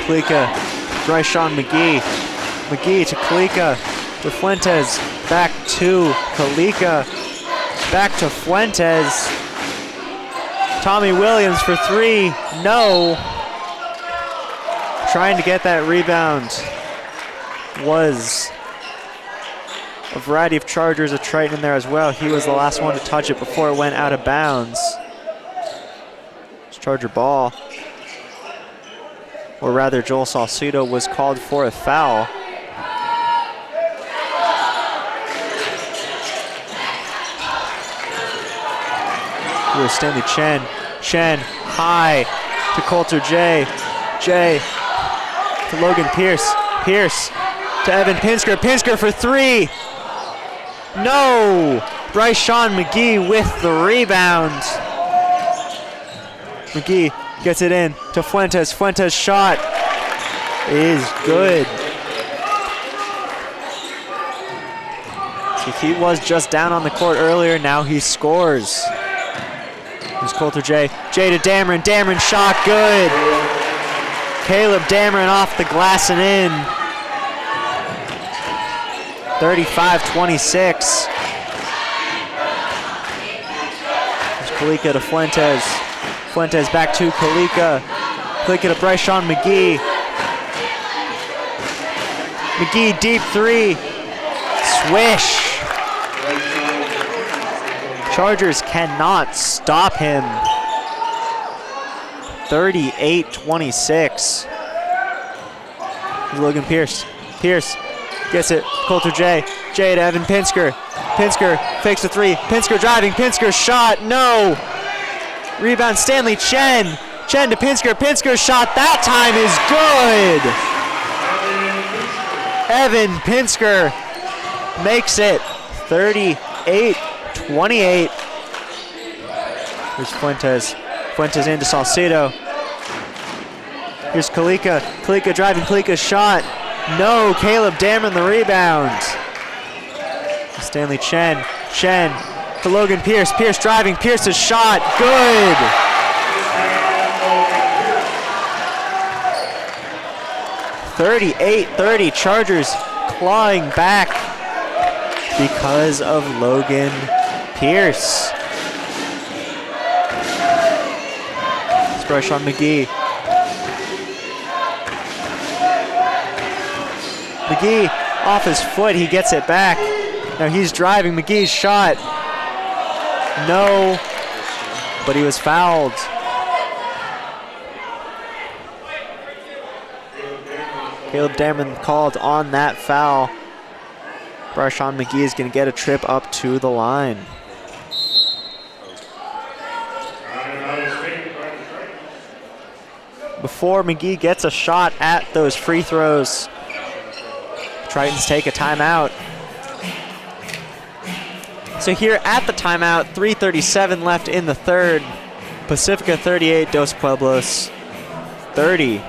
Kalika, Bryshon McGee. McGee to Kalika, to Fuentes, back to Kalika. Back to Fuentes. Tommy Williams for 3. No. Trying to get that rebound was a variety of Chargers, a Triton in there as well. He was the last one to touch it before it went out of bounds. It's Charger ball. Or rather, Joel Salcido was called for a foul. Here's Stanley Chen. Chen high to Coulter J. J to Logan Pierce. Pierce to Evan Pinsker. Pinsker for 3. No! Bryshon McGee with the rebound. McGee Gets it in to Fuentes. Fuentes' shot is good. So he was just down on the court earlier. Now he scores. Here's Coulter J. J to Dameron. Dameron shot good. Caleb Dameron off the glass and in. 35-26. There's Kalika to Fuentes. Fuentes back to Kalika. Kalika to Bryce-Sean McGee. McGee deep three. Swish. Chargers cannot stop him. 38-26. Logan Pierce. Pierce gets it. Coulter J. J to Evan Pinsker. Pinsker fakes the three. Pinsker driving. Pinsker shot. No. Rebound Stanley Chen. Chen to Pinsker. Pinsker's shot that time is good. Evan Pinsker makes it 38-28. Here's Fuentes. Fuentes into Salcedo. Here's Kalika. Kalika driving. Kalika's shot. No. Caleb Dameron the rebound. Stanley Chen. Chen to Logan Pierce. Pierce driving. Pierce's shot. Good. (38-30). Chargers clawing back because of Logan Pierce. Bryce-Sean McGee. McGee off his foot, he gets it back. Now he's driving. McGee's shot. No, but he was fouled. Caleb Dameron called on that foul. Bryce-Sean McGee is going to get a trip up to the line. Before McGee gets a shot at those free throws, Tritons take a timeout. So here at the timeout, 3:37 left in the third. Pacifica 38, Dos Pueblos 30.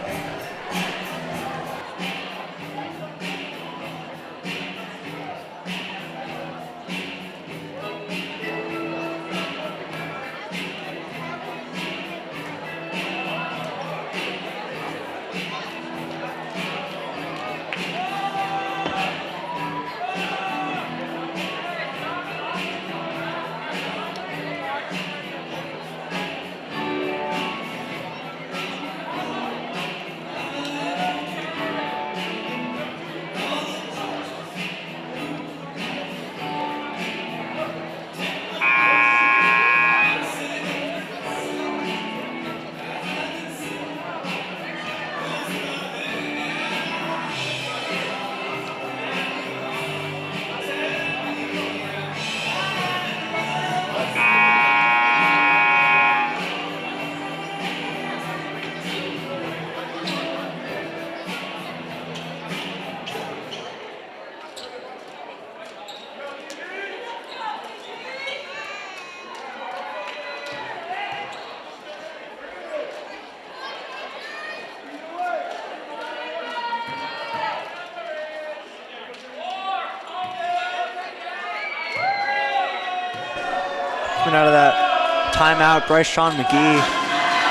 Coming out of that timeout, Bryce-Sean McGee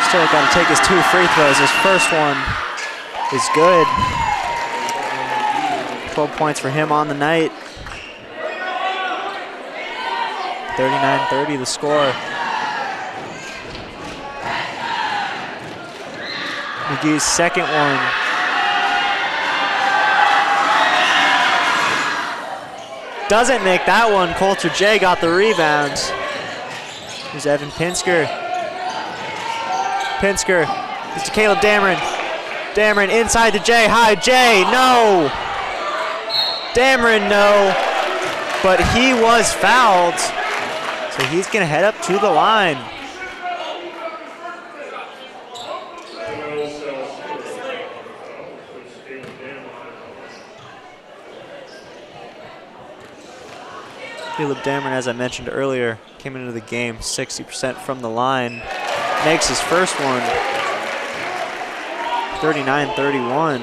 still got to take his 2 free throws. His first one is good. 12 points for him on the night. 39-30 the score. McGee's second one. Doesn't make that one. Coulter J got the rebound. Here's Evan Pinsker. Pinsker. It's to Caleb Dameron. Dameron inside to J. High. J. No. Dameron, no. But he was fouled. So he's going to head up to the line. Caleb Dameron, as I mentioned earlier, came into the game 60% from the line. Makes his first one. 39-31.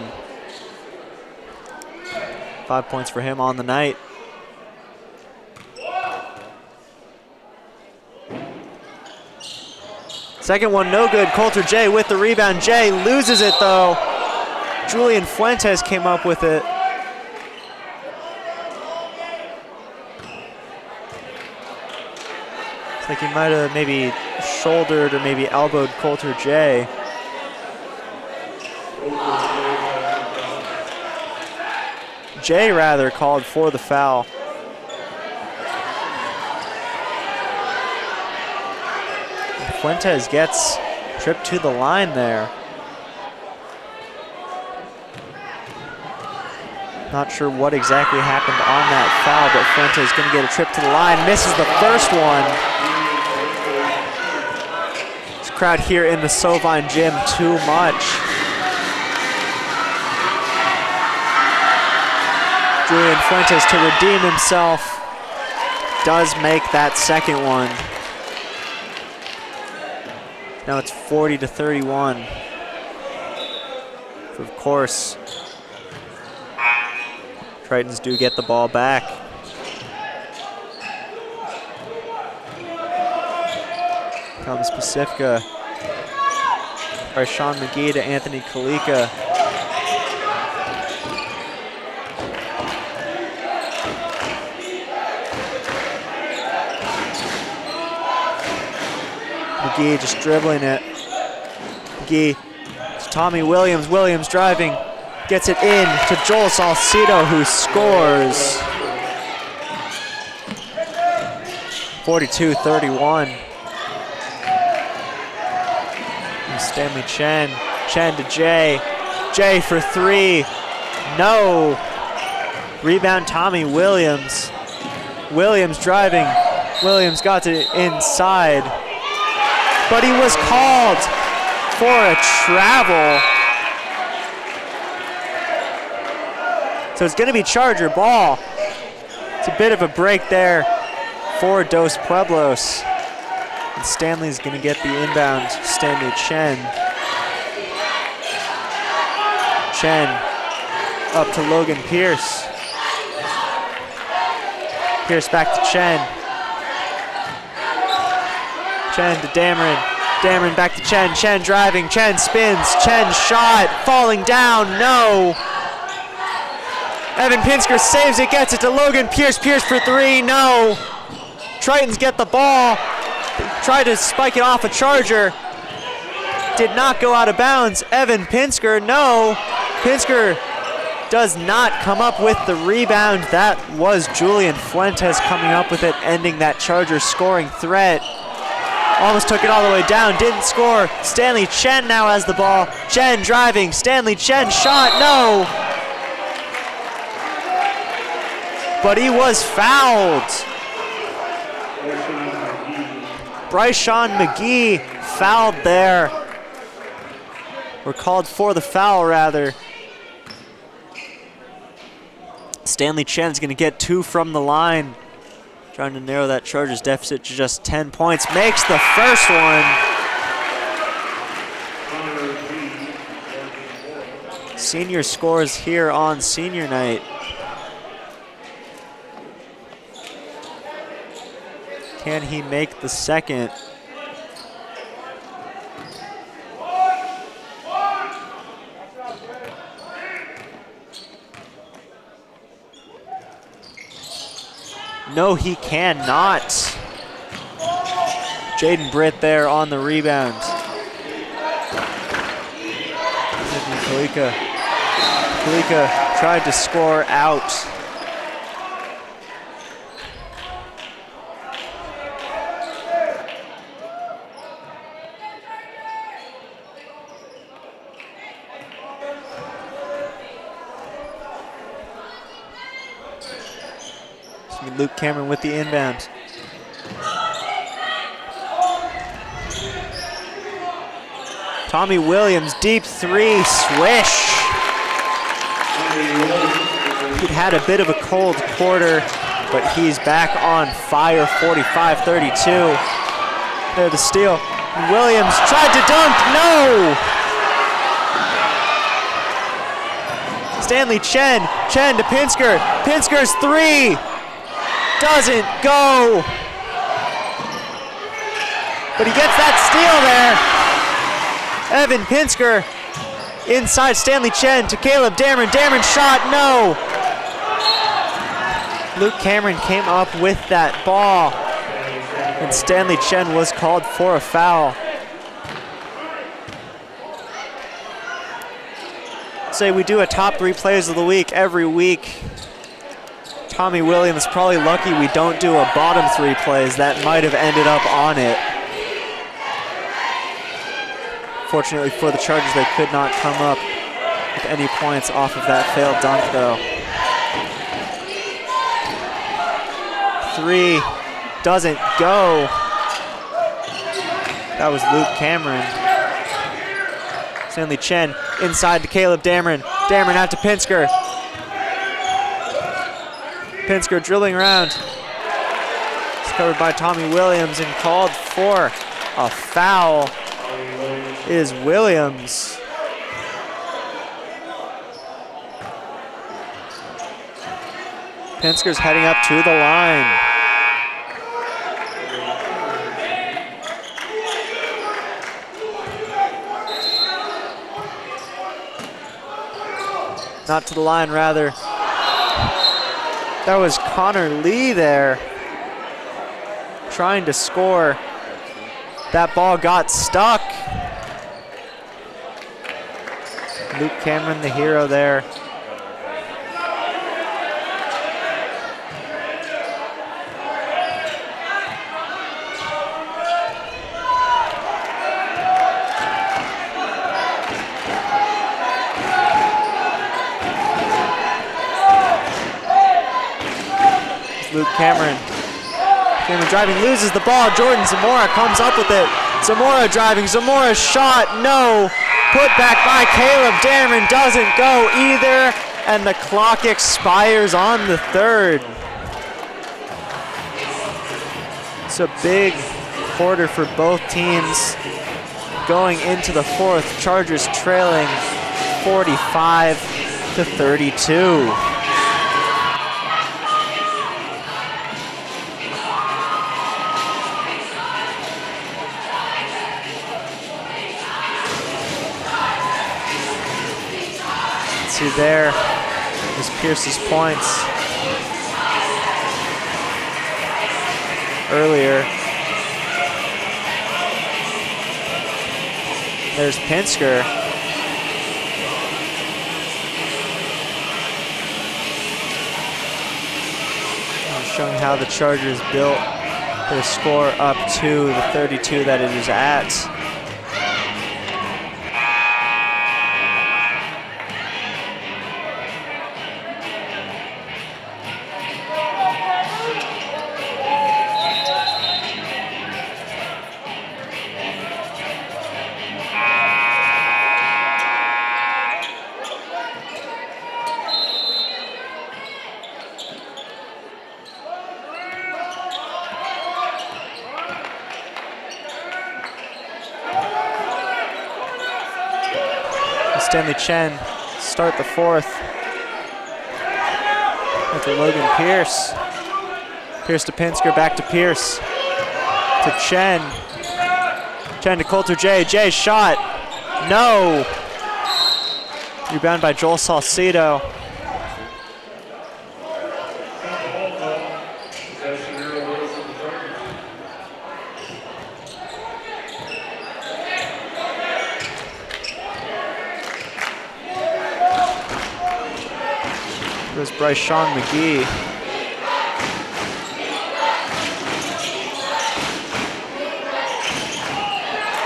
5 points for him on the night. Second one, no good. Coulter J with the rebound. J loses it though. Julian Fuentes came up with it. It's like he might have maybe shouldered or maybe elbowed Coulter J. J rather called for the foul. Fuentes gets tripped to the line there. Not sure what exactly happened on that foul, but Fuentes gonna get a trip to the line, misses the first one. This crowd here in the Sovine gym too much. Julian Fuentes to redeem himself, does make that second one. Now it's 40-31. Of course, Tritons do get the ball back. Comes Pacifica. Sean McGee to Anthony Kalika. McGee just dribbling it. McGee to Tommy Williams. Williams driving. Gets it in to Joel Salcido, who scores. 42-31. Stanley Chen. Chen to Jay. Jay for three. No. Rebound Tommy Williams. Williams driving. Williams got it inside. But he was called for a travel. So it's going to be Charger ball. It's a bit of a break there for Dos Pueblos. And Stanley's going to get the inbound. Stanley Chen. Chen up to Logan Pierce. Pierce back to Chen. Chen to Dameron. Dameron back to Chen. Chen driving. Chen spins. Chen shot. Falling down. No. Evan Pinsker saves it. Gets it to Logan Pierce. Pierce for three. No. Tritons get the ball. Tried to spike it off a Charger. Did not go out of bounds. Evan Pinsker. No. Pinsker does not come up with the rebound. That was Julian Fuentes coming up with it, ending that Charger scoring threat. Almost took it all the way down, didn't score. Stanley Chen now has the ball. Chen driving, Stanley Chen shot, no. But he was fouled. Bryshon McGee fouled there. Or called for the foul, rather. Stanley Chen's gonna get two from the line. Trying to narrow that Chargers deficit to just 10 points. Makes the first one. Senior scores here on senior night. Can he make the second? No, he cannot. Jaden Britt there on the rebound. Kalika. Kalika tried to score out. Luke Cameron with the inbound. Tommy Williams, deep three, swish. He'd had a bit of a cold quarter, but he's back on fire, 45-32. There the steal. Williams tried to dunk, no! Stanley Chen. Chen to Pinsker. Pinsker's three. Doesn't go. But he gets that steal there. Evan Pinsker inside Stanley Chen to Caleb Dameron. Dameron shot, no. Luke Cameron came up with that ball, and Stanley Chen was called for a foul. Say we do a top 3 plays of the week every week. Tommy Williams probably lucky we don't do a bottom 3 plays. That might have ended up on it. Fortunately for the Chargers, they could not come up with any points off of that failed dunk though. 3 doesn't go. That was Luke Cameron. Stanley Chen inside to Caleb Dameron. Dameron out to Pinsker. Pinsker drilling around. It's covered by Tommy Williams and called for a foul is Williams. Pinsker's heading up to the line. Not to the line, rather. That was Connor Lee there, trying to score. That ball got stuck. Luke Cameron, the hero there. Luke Cameron. Cameron driving, loses the ball. Jordan Zamora comes up with it. Zamora driving, Zamora's shot, no. Put back by Caleb Dameron, doesn't go either. And the clock expires on the third. It's a big quarter for both teams. Going into the fourth, Chargers trailing 45-32. See there is Pierce's points earlier. There's Pinsker. Showing how the Chargers built their score up to the 32 that it is at. Stanley Chen start the fourth with Logan Pierce. Pierce to Pinsker, back to Pierce. To Chen. Chen to Coulter J. J shot. No. Rebound by Joel Salcido. There's Bryce Sean McGee.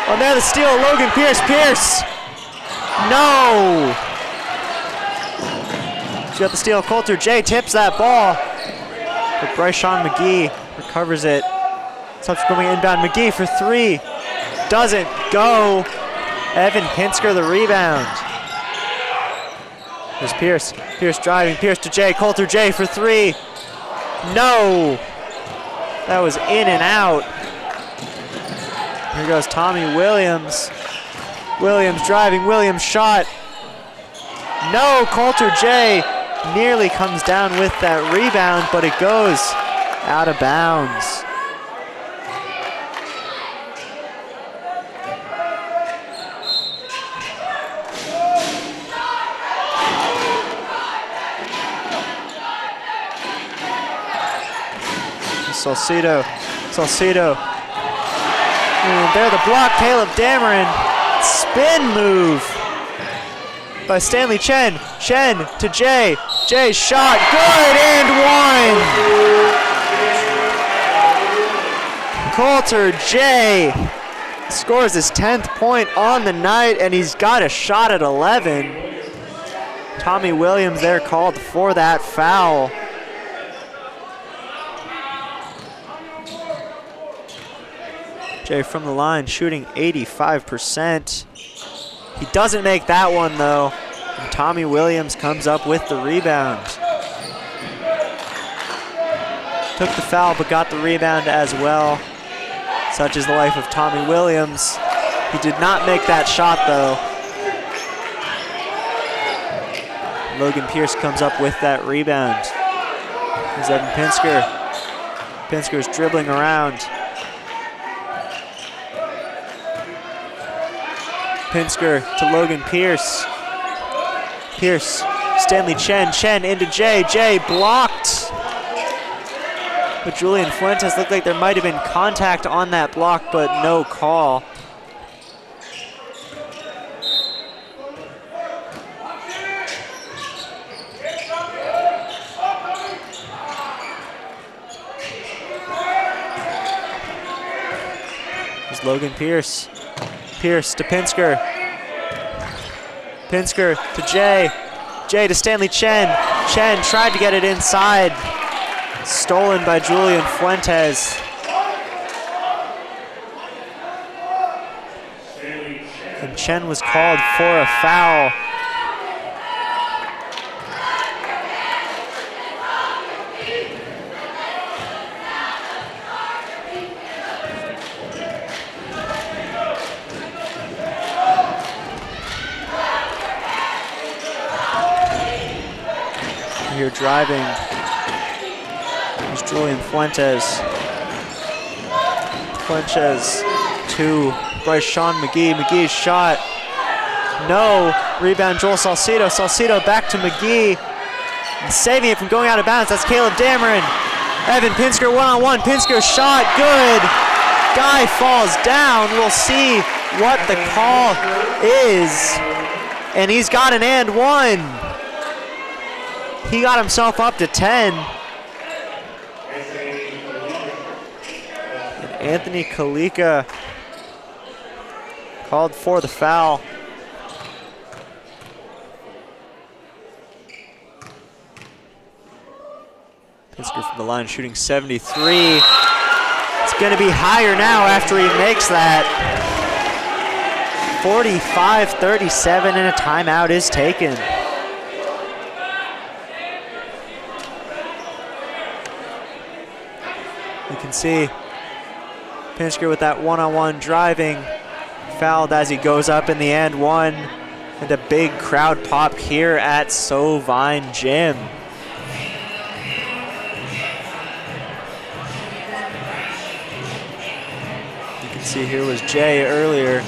Oh, now the steal, Logan Pierce. Pierce! No! He's got the steal. Coulter J tips that ball. But Bryce Sean McGee recovers it. Subsequently inbound, McGee for three. Doesn't go. Evan Pinsker the rebound. There's Pierce. Pierce driving. Pierce to Jay. Coulter J for three. No. That was in and out. Here goes Tommy Williams. Williams driving. Williams shot. No, Coulter J nearly comes down with that rebound, but it goes out of bounds. Salcido. And there the block, Caleb Dameron. Spin move by Stanley Chen. Chen to Jay. Jay shot, good, and one. Coulter J scores his 10th point on the night, and he's got a shot at 11. Tommy Williams there called for that foul. Jay from the line shooting 85%. He doesn't make that one though. And Tommy Williams comes up with the rebound. Took the foul but got the rebound as well. Such is the life of Tommy Williams. He did not make that shot though. Logan Pierce comes up with that rebound. Here's Evan Pinsker. Pinsker's dribbling around. Pinsker to Logan Pierce. Pierce, Stanley Chen. Chen into Jay. Jay blocked. But Julian Fuentes looked like there might have been contact on that block, but no call. There's Logan Pierce. Pierce to Pinsker. Pinsker to Jay. Jay to Stanley Chen. Chen tried to get it inside. Stolen by Julian Fuentes. And Chen was called for a foul. Here driving is Julian Fuentes. Fuentes to Bryce Sean McGee. McGee's shot. No. Rebound Joel Salcido. Salcido back to McGee. And saving it from going out of bounds. That's Caleb Dameron. Evan Pinsker one-on-one. Pinsker's shot. Good. Guy falls down. We'll see what the call is. And he's got an and one. He got himself up to 10. And Anthony Kalika called for the foul. Pinsker from the line shooting 73. It's going to be higher now after he makes that. 45-37 and a timeout is taken. You can see Pinsker with that one-on-one driving, fouled as he goes up in the end one, and a big crowd pop here at Sovine Gym. You can see here was Jay earlier.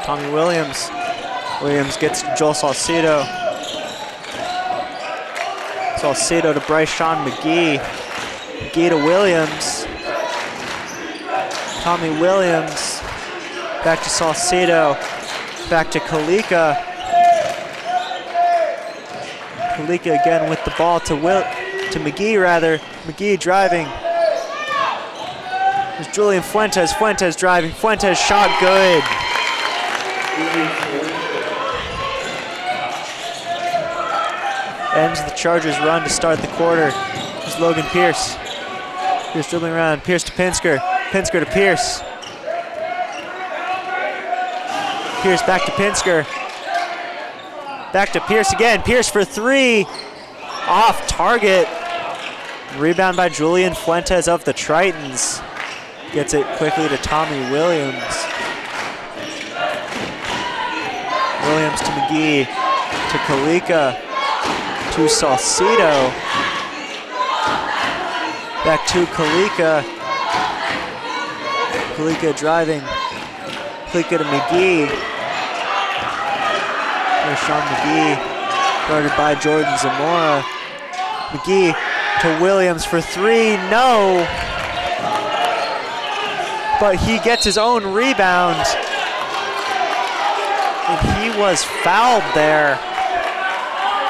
Tommy Williams. Williams gets to Joel Salcedo. Salcedo to Bryce-Sean McGee. McGee to Williams. Tommy Williams. Back to Salcedo. Back to Kalika. Kalika again with the ball to McGee rather. McGee driving. There's Julian Fuentes. Fuentes driving. Fuentes shot good. Ends the Chargers run to start the quarter. There's Logan Pierce. Pierce dribbling around. Pierce to Pinsker. Pinsker to Pierce. Pierce back to Pinsker. Back to Pierce again. Pierce for three. Off target. Rebound by Julian Fuentes of the Tritons. Gets it quickly to Tommy Williams. Williams to McGee. To Kalika. To Salcedo. Back to Kalika. Kalika driving. Kalika to McGee. There's Sean McGee. Guarded by Jordan Zamora. McGee to Williams for three. No. But he gets his own rebound. And he was fouled there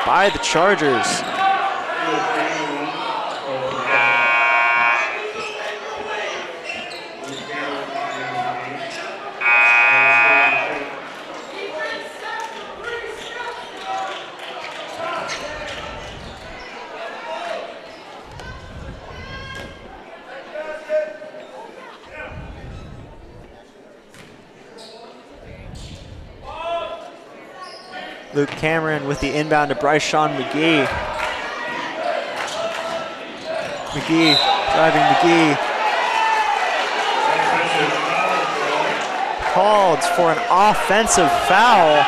by the Chargers. Luke Cameron with the inbound to Bryce-Sean McGee. McGee, driving McGee. Called for an offensive foul.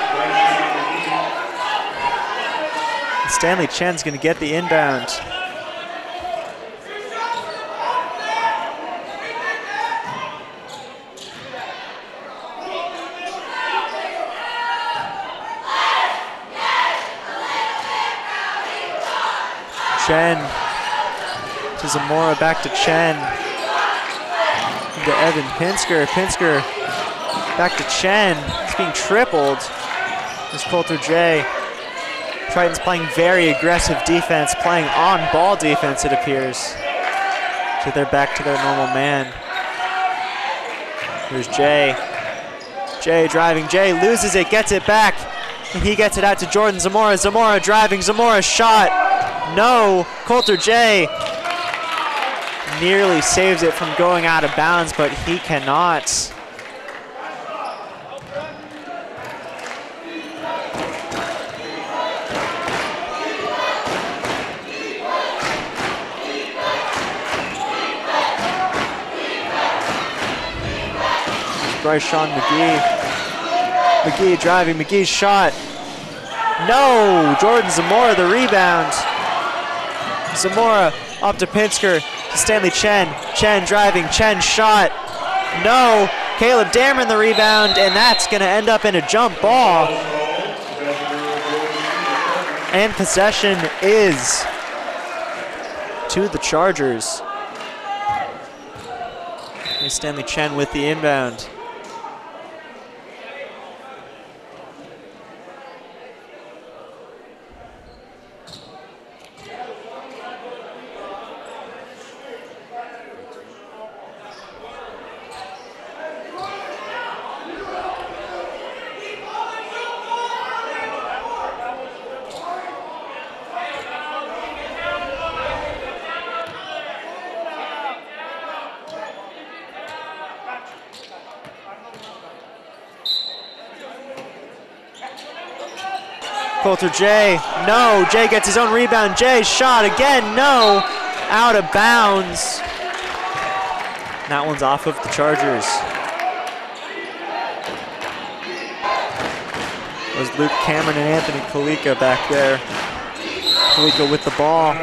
Stanley Chen's gonna get the inbound. Chen to Zamora, back to Chen. To Evan Pinsker. Pinsker back to Chen. It's being tripled. There's Coulter J. Tritons playing very aggressive defense, playing on-ball defense, it appears. So they're back to their normal man. Here's Jay. Jay driving. Jay loses it, gets it back. And he gets it out to Jordan Zamora. Zamora driving. Zamora shot. No. Coulter J nearly saves it from going out of bounds, but he cannot. Bryce-Sean McGee. McGee driving, McGee's shot. No, Jordan Zamora the rebound. Zamora up to Pinsker, to Stanley Chen. Chen driving, Chen shot. No, Caleb Dameron the rebound, and that's gonna end up in a jump ball. And possession is to the Chargers. Here's Stanley Chen with the inbound. Coulter J, no. Jay gets his own rebound. Jay shot again, no. Out of bounds. That one's off of the Chargers. There's Luke Cameron and Anthony Kalika back there. Kalika with the ball.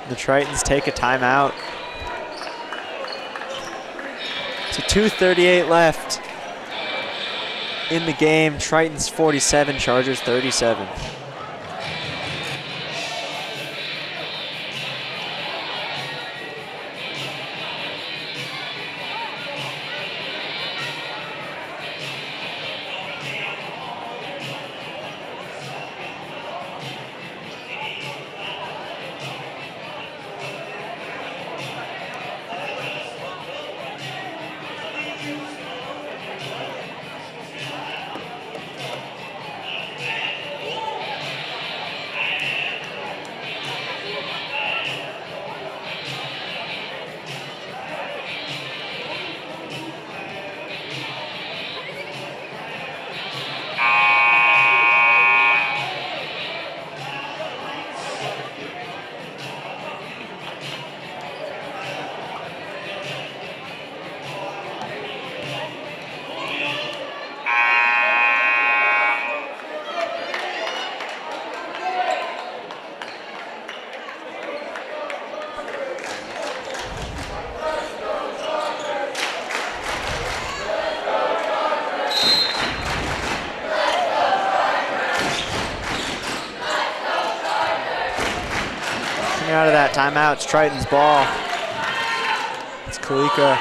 The Tritons take a timeout. So 2:38 left. in the game. Triton's 47, Chargers 37. Out of that timeout, it's Triton's ball. It's Kalika.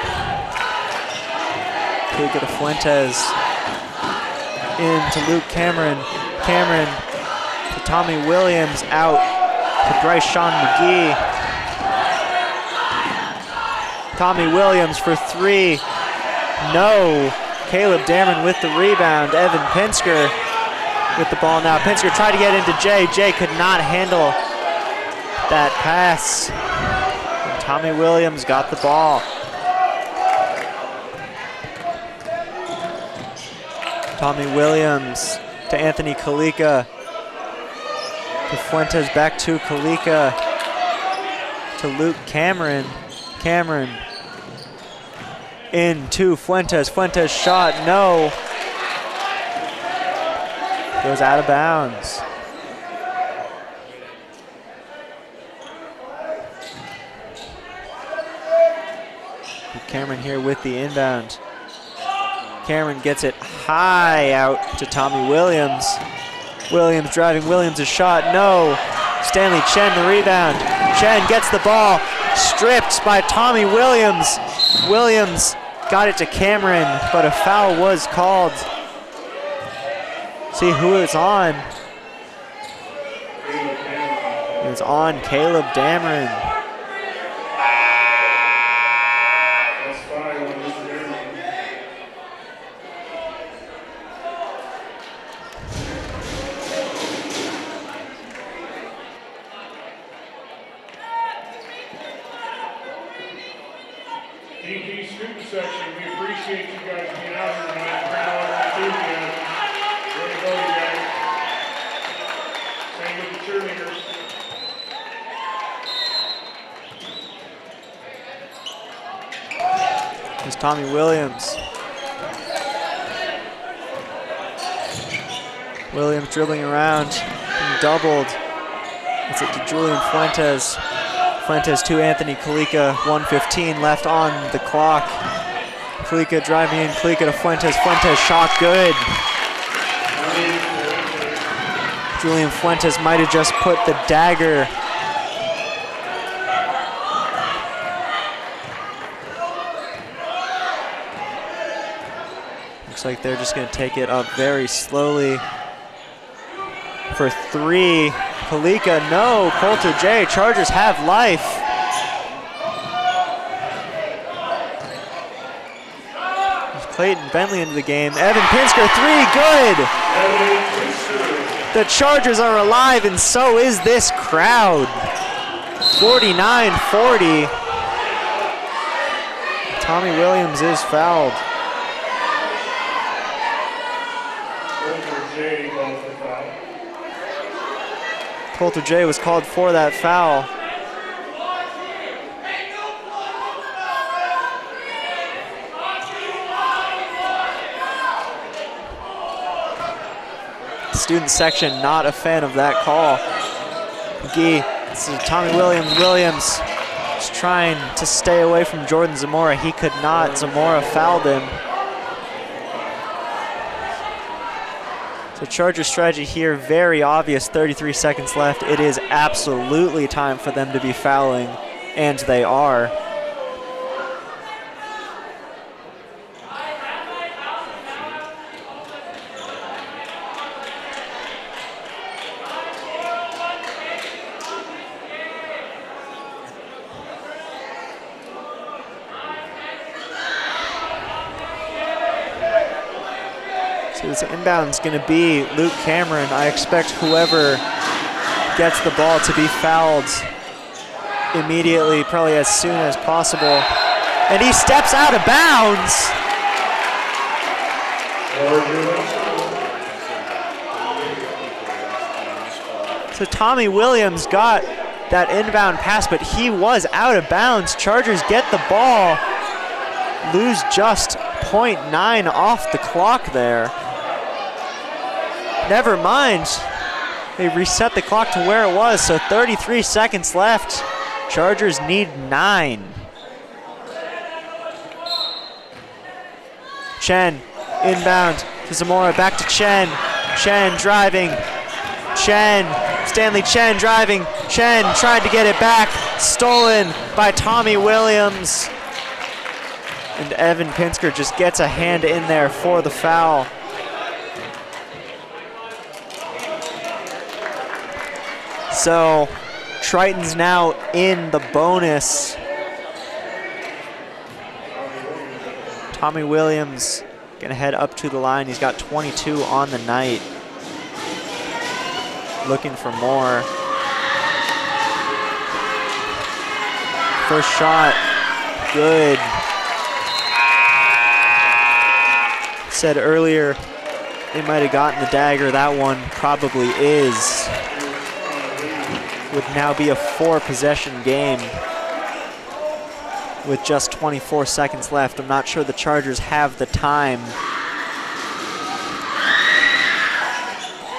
Kalika to Fuentes. In to Luke Cameron. Cameron to Tommy Williams. Out to Bryce Sean McGee. Tommy Williams for three. No. Caleb Dameron with the rebound. Evan Pinsker with the ball now. Pinsker tried to get into Jay. Jay could not handle that pass. And Tommy Williams got the ball. Tommy Williams to Anthony Kalika. To Fuentes, back to Kalika. To Luke Cameron. Cameron into Fuentes. Fuentes shot, no. Goes out of bounds. Cameron here with the inbound. Cameron gets it high out to Tommy Williams. Williams driving, Williams a shot, no. Stanley Chen the rebound. Chen gets the ball, stripped by Tommy Williams. Williams got it to Cameron, but a foul was called. See who it's on. It's on Caleb Dameron. DP student section, we appreciate you guys being out here tonight. Bring all your enthusiasm. Way to go, you guys. Same with the cheerleaders. Here's Tommy Williams. Williams dribbling around, being doubled. It's it to Julian Fuentes. Fuentes to Anthony Kalika, 1:15 left on the clock. Kalika driving in, Kalika to Fuentes. Fuentes shot good. Julian Fuentes might have just put the dagger. Looks like they're just going to take it up very slowly. For three, Kalika, no. Coulter J, Chargers have life. There's Clayton Bentley into the game. Evan Pinsker, three, good. The Chargers are alive, and so is this crowd. 49-40. Tommy Williams is fouled. Coulter J was called for that foul. Student section not a fan of that call. McGee, this is Tommy Williams. Williams is trying to stay away from Jordan Zamora. He could not. Zamora fouled him. So Chargers strategy here, very obvious, 33 seconds left. It is absolutely time for them to be fouling, and they are. This inbound's going to be Luke Cameron. I expect whoever gets the ball to be fouled immediately, probably as soon as possible. And he steps out of bounds. So Tommy Williams got that inbound pass, but he was out of bounds. Chargers get the ball, lose just 0.9 off the clock there. Never mind, they reset the clock to where it was, so 33 seconds left. Chargers need 9. Chen, inbound to Zamora, back to Chen. Chen driving. Chen, Stanley Chen driving. Chen tried to get it back, stolen by Tommy Williams. And Evan Pinsker just gets a hand in there for the foul. So Triton's now in the bonus. Tommy Williams gonna head up to the line. He's got 22 on the night. Looking for more. First shot, good. Said earlier they might have gotten the dagger. That one probably is. Would now be a 4-possession game with just 24 seconds left. I'm not sure the Chargers have the time.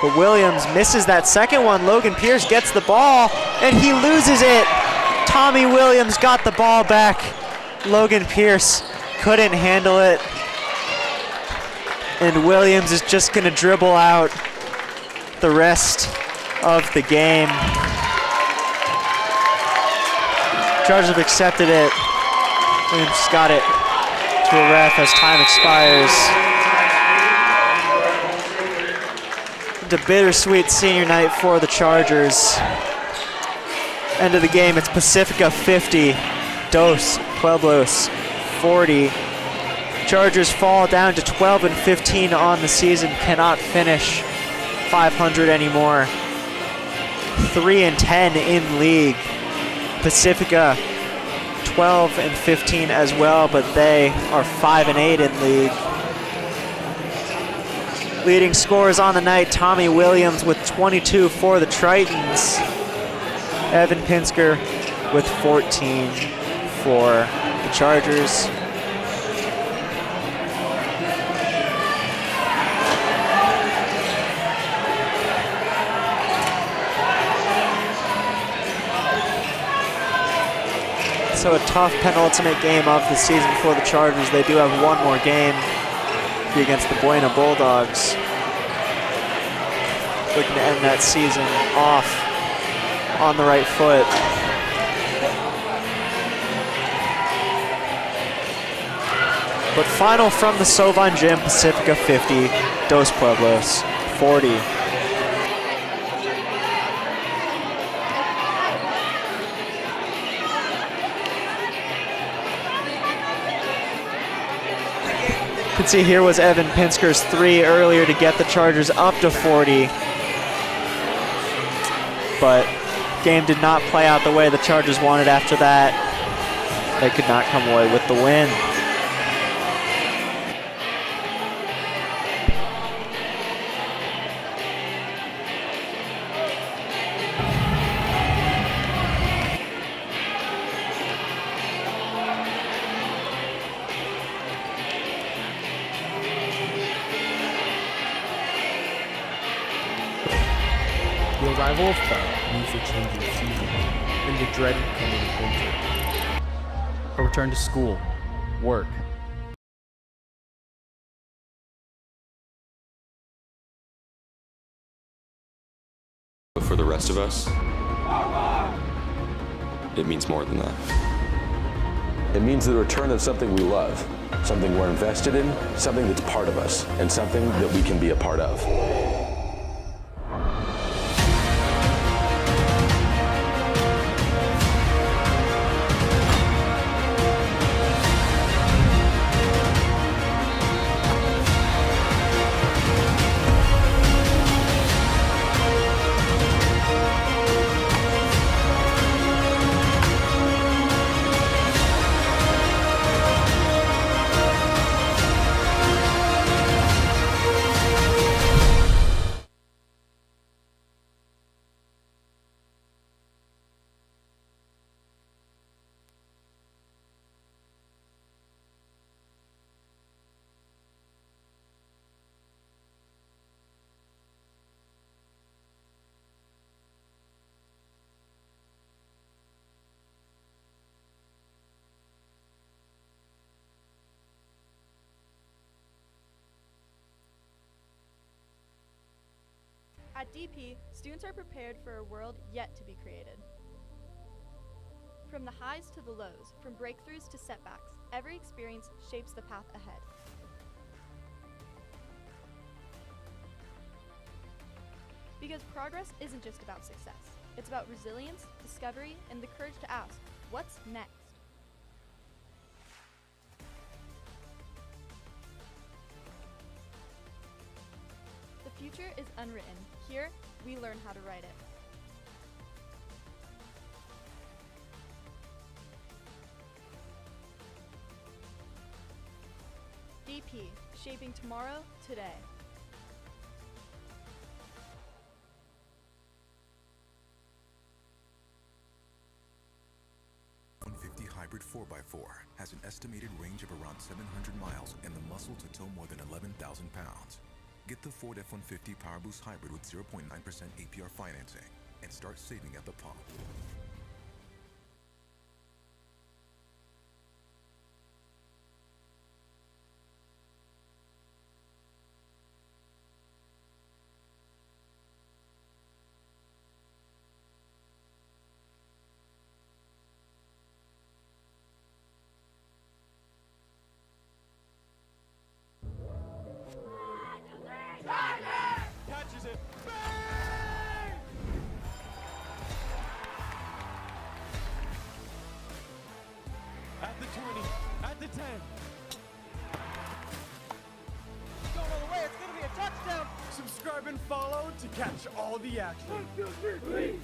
But Williams misses that second one. Logan Pierce gets the ball, and he loses it. Tommy Williams got the ball back. Logan Pierce couldn't handle it. And Williams is just gonna dribble out the rest of the game. Chargers have accepted it. Williams got it to a ref as time expires. It's a bittersweet senior night for the Chargers. End of the game, it's Pacifica 50, Dos Pueblos 40. Chargers fall down to 12-15 on the season, cannot finish 500 anymore. 3-10 in league. Pacifica 12-15 as well, but they are 5-8 in league. Leading scorers on the night, Tommy Williams with 22 for the Tritons. Evan Pinsker with 14 for the Chargers. So a tough penultimate game of the season for the Chargers. They do have one more game against the Buena Bulldogs. Looking to end that season off on the right foot. But final from the Sovan Gym, Pacifica 50, Dos Pueblos 40. You can see here was Evan Pinsker's 3 earlier to get the Chargers up to 40. But game did not play out the way the Chargers wanted after that. They could not come away with the win. The arrival of fall means the change in season and the dreaded coming winter. A return to school, work, But for the rest of us, it means more than that. It means the return of something we love, something we're invested in, something that's part of us, and something that we can be a part of. At DP, students are prepared for a world yet to be created. From the highs to the lows, from breakthroughs to setbacks, every experience shapes the path ahead. Because progress isn't just about success. It's about resilience, discovery, and the courage to ask, what's next? The future is unwritten. Here, we learn how to write it. DP, shaping tomorrow, today. Hybrid 4x4 has an estimated range of around 700 miles and the muscle to tow more than 11,000 pounds. Get the Ford F-150 PowerBoost Hybrid with 0.9% APR financing and start saving at the pump. Catches it. Bang! At the 20, at the 10. Going all the way, it's gonna be a touchdown. Subscribe and follow to catch all the action. 1, 2, 3, 3.